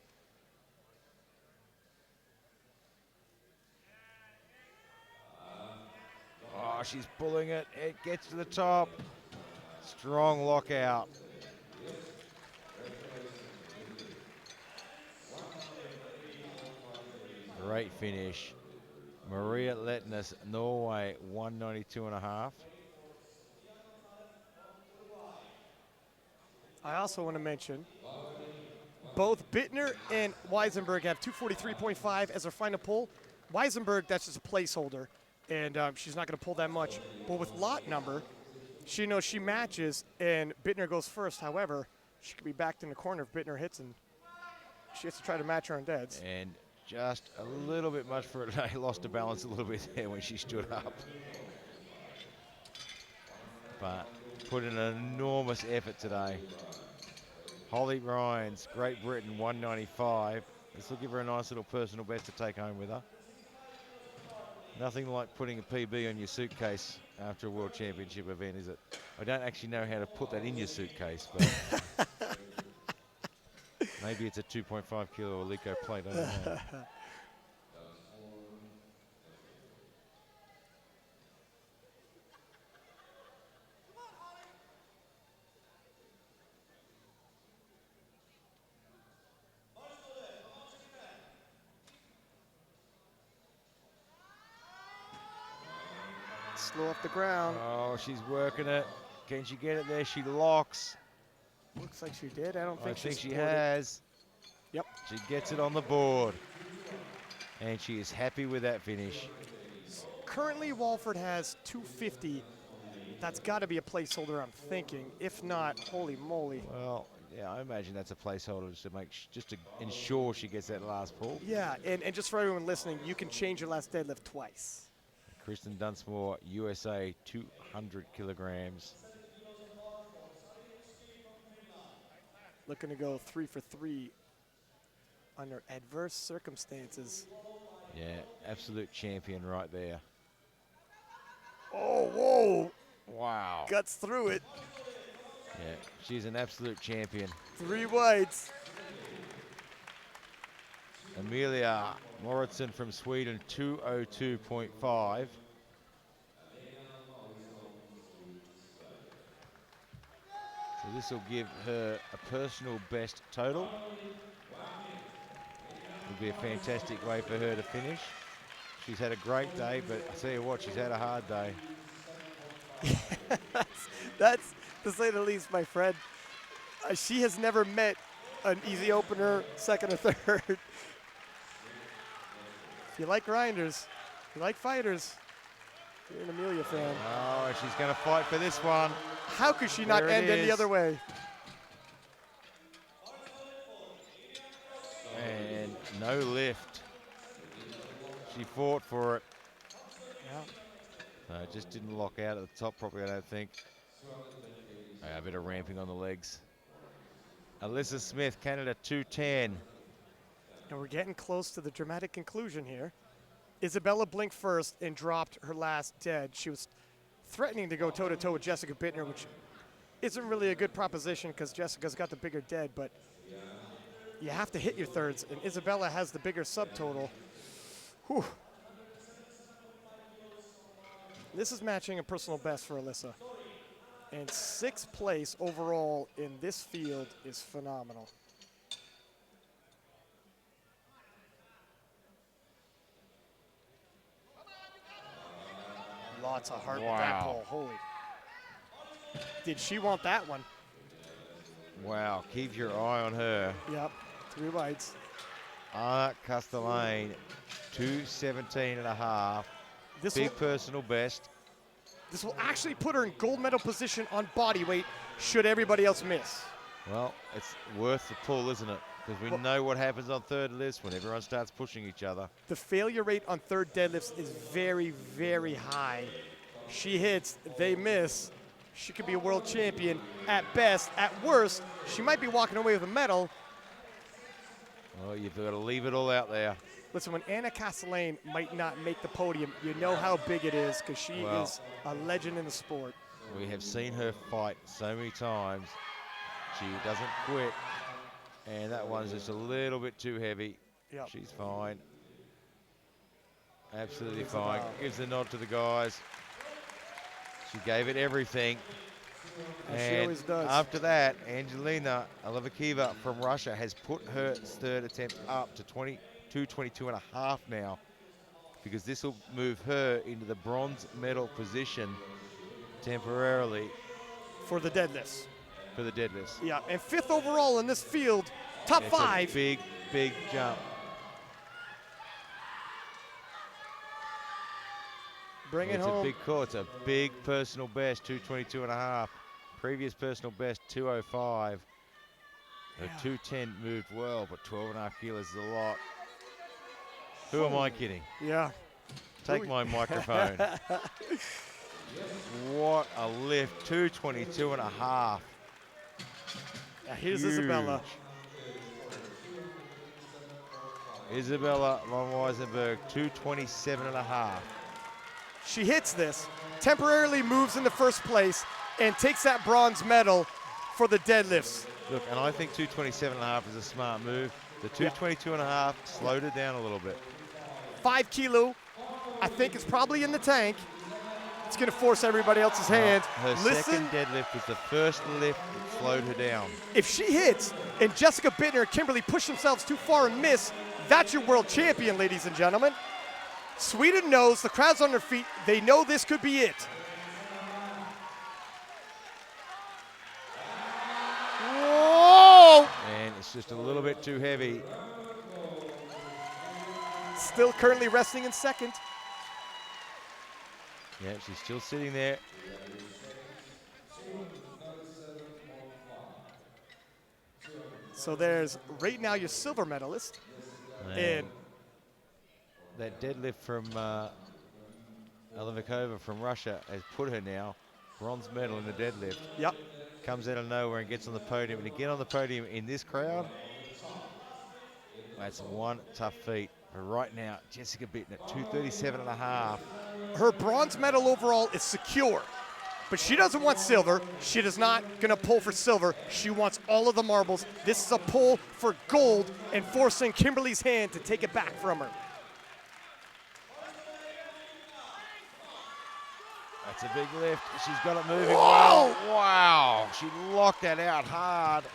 Oh, she's pulling it. It gets to the top. Strong lockout. Great finish. Maria Letnes, Norway, 192 and a half. I also want to mention both Bittner and Weisenberg have 243.5 as their final pull. Weisenberg, that's just a placeholder, and she's not going to pull that much. But with lot number, she knows she matches, and Bittner goes first. However, she could be backed in the corner if Bittner hits, and she has to try to match her on deads. And just a little bit much for her today. Lost her balance a little bit there when she stood up. But put in an enormous effort today. Holly Rhines, Great Britain, 195. This will give her a nice little personal best to take home with her. Nothing like putting a PB on your suitcase after a World Championship event, is it? I don't actually know how to put that in your suitcase, but maybe it's a 2.5 kilo Alico plate, I don't know. Slow off the ground. Oh, she's working it. Can she get it there? She locks. Looks like she did. I don't think she has. Yep. She gets it on the board. And she is happy with that finish. Currently, Walford has 250. That's got to be a placeholder, I'm thinking. If not, holy moly. Well, yeah, I imagine that's a placeholder just to ensure she gets that last pull. Yeah, and just for everyone listening, you can change your last deadlift twice. Kristen Dunsmore, USA, 200 kilograms. Looking to go 3 for 3 under adverse circumstances. Yeah, absolute champion right there. Oh, whoa. Wow. Guts through it. Yeah, she's an absolute champion. 3 whites. Amelia Moritzen from Sweden, 202.5. So this will give her a personal best total. It'll be a fantastic way for her to finish. She's had a great day, but I tell you what, she's had a hard day. That's, to say the least, my friend. She has never met an easy opener, second or third. If you like grinders, if you like fighters, you're an Amelia fan. Oh, she's going to fight for this one. How could she not end any other way? And no lift. She fought for it. Yeah. No, it just didn't lock out at the top properly, I don't think. A bit of ramping on the legs. Alyssa Smith, Canada, 210. And we're getting close to the dramatic conclusion here. Isabella blinked first and dropped her last dead. She was threatening to go toe-to-toe with Jessica Bittner, which isn't really a good proposition because Jessica's got the bigger dead, but you have to hit your thirds, and Isabella has the bigger subtotal. Whew. This is matching a personal best for Alyssa. And 6th place overall in this field is phenomenal. Lots of heart with that pull. Holy. Did she want that one? Wow, keep your eye on her. Yep, 3 whites. Anna Castellane, 217.5. Big personal best. This will actually put her in gold medal position on body weight should everybody else miss. Well, it's worth the pull, isn't it? Because we know what happens on third lifts when everyone starts pushing each other. The failure rate on third deadlifts is very, very high. She hits, they miss. She could be a world champion at best. At worst, she might be walking away with a medal. Well, you've got to leave it all out there. Listen, when Anna Castellane might not make the podium, you know how big it is because she is a legend in the sport. We have seen her fight so many times. She doesn't quit. And that one's just a little bit too heavy. Yep. She's fine. Absolutely fine. Gives the nod to the guys. She gave it everything. And she always does. After that, Angelina Alivakiva from Russia has put her third attempt up to 22.5 now, because this will move her into the bronze medal position temporarily. For the deadlifts. For the deadlifts. Yeah, and 5th overall in this field, top 5. It's a big, big jump. Bring it It's home. a big call. It's a big personal best, 222.5. Previous personal best, 205. The 210 moved well, but 12.5 kilos is a lot. Who am I kidding? Yeah. Take my microphone. What a lift, 222.5. Here's Isabella. Isabella von Weisenberg, 227.5. She hits this, temporarily moves into first place, and takes that bronze medal for the deadlifts. Look, and I think 227.5 is a smart move. The 222.5 slowed it down a little bit. 5 kilo, I think, is probably in the tank. It's going to force everybody else's hand. Her second deadlift was the first lift that slowed her down. If she hits and Jessica Bittner and Kimberly push themselves too far and miss, that's your world champion, ladies and gentlemen. Sweden knows, the crowd's on their feet. They know this could be it. Whoa! And it's just a little bit too heavy. Still currently resting in second. Yeah, she's still sitting there. So there's right now your silver medalist. And that deadlift from Alevikova from Russia has put her now bronze medal in the deadlift. Yep. Comes out of nowhere and gets on the podium. And to get on the podium in this crowd, that's one tough feat. But right now, Jessica Bittner, 237.5. Her bronze medal overall is secure, but she doesn't want silver. She is not gonna pull for silver. She wants all of the marbles. This is a pull for gold and forcing Kimberly's hand to take it back from her. That's a big lift. She's got it moving Whoa! well. Wow, she locked that out hard.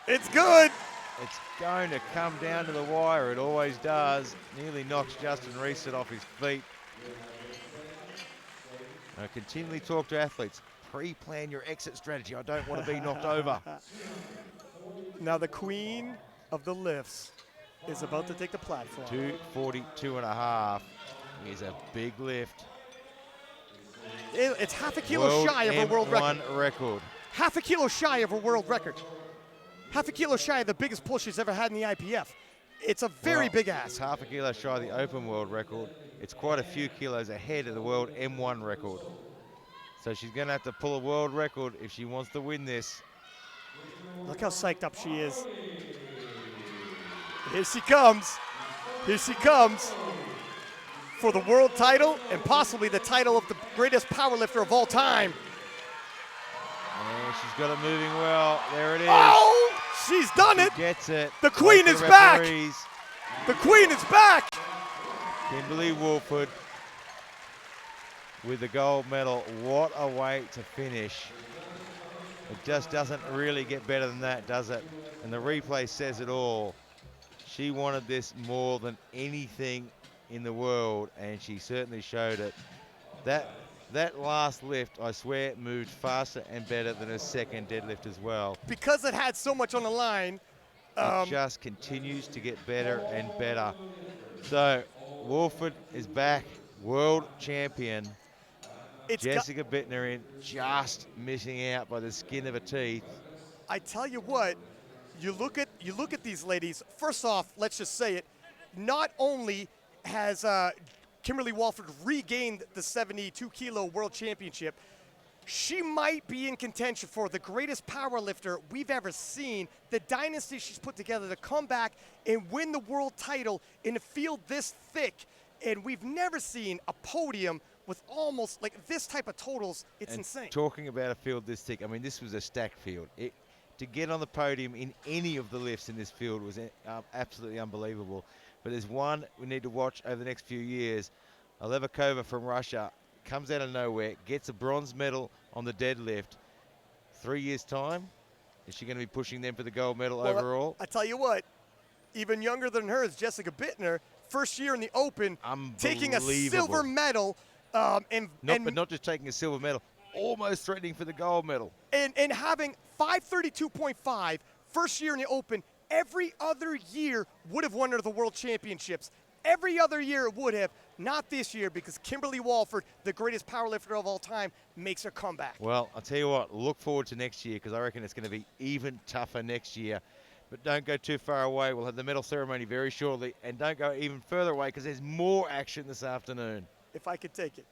It's good. It's going to come down to the wire. It always does. Nearly knocks Justin Reset off his feet. I continually talk to athletes. Pre-plan your exit strategy. I don't want to be knocked over. Now the queen of the lifts is about to take the platform. 242.5 is a big lift. It's half a kilo shy of her world record. record. Half a kilo shy of her world record. Half a kilo shy of the biggest pull she's ever had in the IPF. It's a very big ask. It's half a kilo shy of the open world record. It's quite a few kilos ahead of the world M1 record. So she's going to have to pull a world record if she wants to win this. Look how psyched up she is. Here she comes. Here she comes for the world title and possibly the title of the greatest powerlifter of all time. And she's got it moving well. There it is. Oh, she's done it. She gets it. The queen is back. The queen is back. Kimberly Wolford with the gold medal. What a way to finish. It just doesn't really get better than that, does it? And the replay says it all. She wanted this more than anything in the world, and she certainly showed it. That last lift, I swear, moved faster and better than her second deadlift as well. Because it had so much on the line. It just continues to get better and better. So, Wolford is back, world champion. Jessica Bittner in, just missing out by the skin of her teeth. I tell you what, you look at these ladies. First off, let's just say it. Not only has Kimberly Wolford regained the 72-kilo world championship, she might be in contention for the greatest powerlifter we've ever seen. The dynasty she's put together to come back and win the world title in a field this thick. And we've never seen a podium with almost like this type of totals. It's insane. Talking about a field this thick, I mean, this was a stacked field. To get on the podium in any of the lifts in this field was absolutely unbelievable. But there's one we need to watch over the next few years. Alevikova from Russia comes out of nowhere, gets a bronze medal on the deadlift. 3 years' time, is she going to be pushing them for the gold medal overall? I tell you what, even younger than her is Jessica Bittner. First year in the Open, taking a silver medal. But not just taking a silver medal, almost threatening for the gold medal. And having 532.5, first year in the Open, every other year would have won her the World Championships. Every other year it would have, not this year, because Kimberly Wolford, the greatest powerlifter of all time, makes her comeback. Well, I'll tell you what, look forward to next year, because I reckon it's going to be even tougher next year. But don't go too far away. We'll have the medal ceremony very shortly. And don't go even further away, because there's more action this afternoon. If I could take it.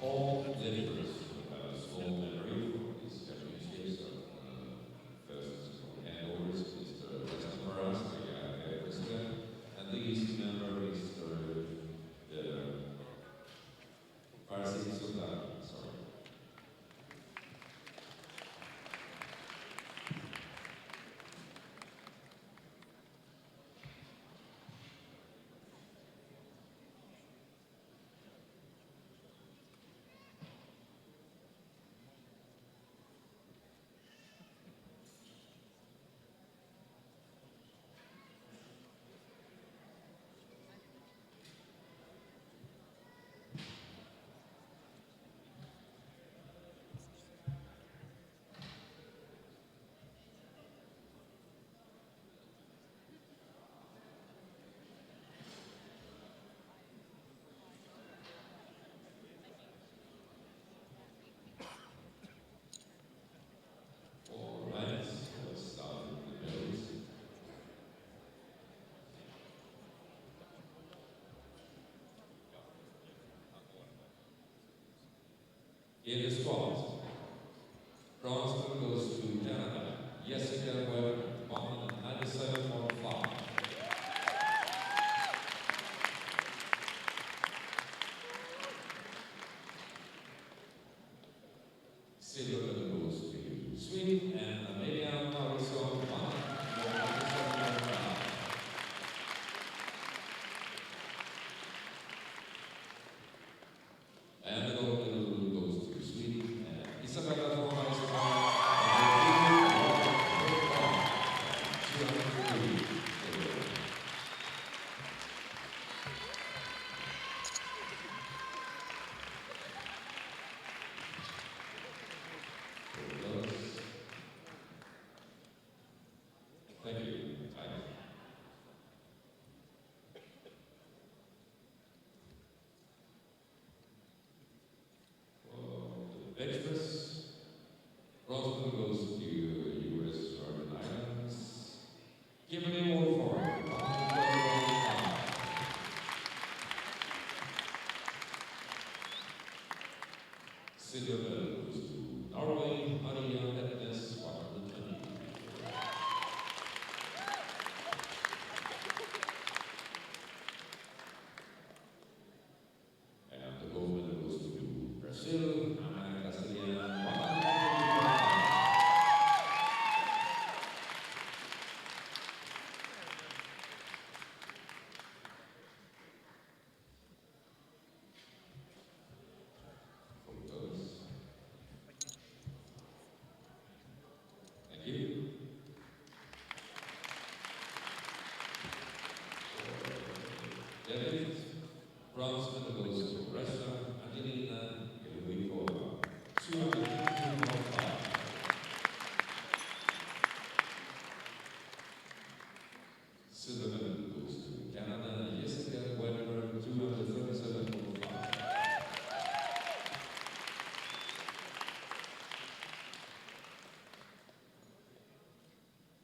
all lifters have a small memory from these championships of first handovers, Mr. Restaurant, the president, and these memories the Farsi Sultan, sorry. All right, let's start with the bells. In the squat, bronze medal goes to Canada, Jessica Webb, 197.5. Silver medal goes to Sweden and Amelia Marisol, 197.5. And the gold medal goes to Sweden and Isabella von Weissenbach, 203. Thank you. Bench press, bronze medal goes to US Virgin Islands. Kimberly Wolford, 112.5. Silver medal goes to Norway, Maria Petnes, 120. And the gold medal goes to Brazil, Ana Castellana, 125. Photos. Thank you. Deadlift, bronze medal goes to Russia, Angelina Gilwikova, 215.5. Silver medal goes to Canada, Jessica Weber, 237.5.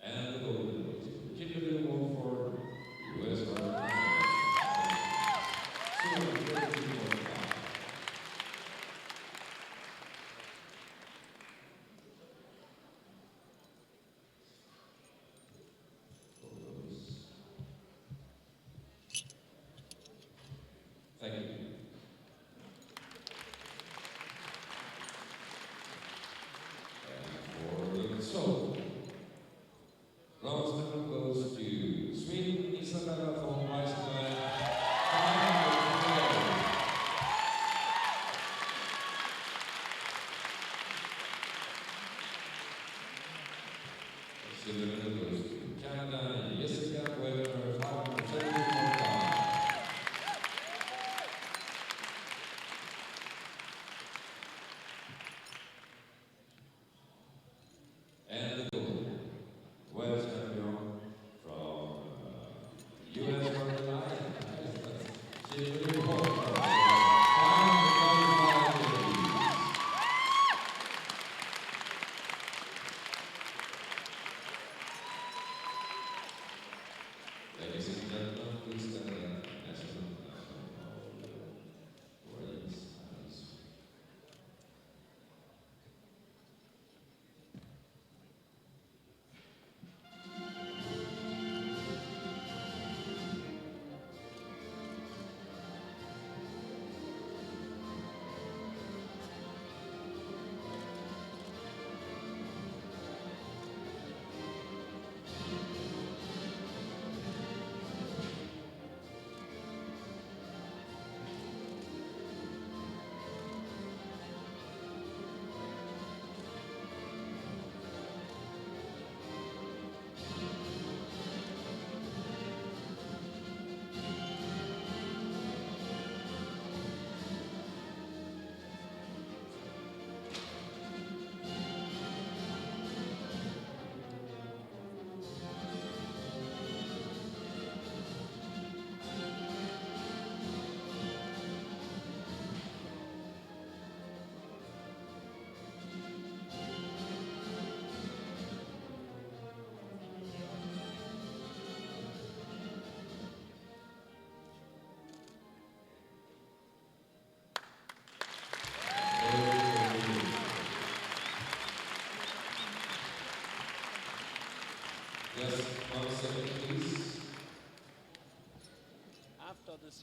And the gold medal goes to Kimberly Wolford, US Virgin Islands, 233.5. Photos. Thank you. And for the soul, bronze medal goes to Sweden, Isabella von Weissenbach, 512. Silver medal goes to Canada, Jessica Weber, 570.5. And the gold, world champion from US Virgin Islands, Kimberly Wolford, 525 degrees. Ladies and gentlemen, please stand up. National anthem of the Royal Islands.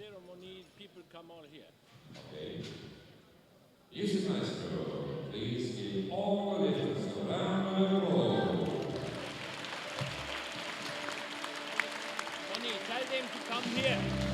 ceremony, people come all here. Okay. Music maestro, please give all the lifters a round of applause. Bonnie, tell them to come here.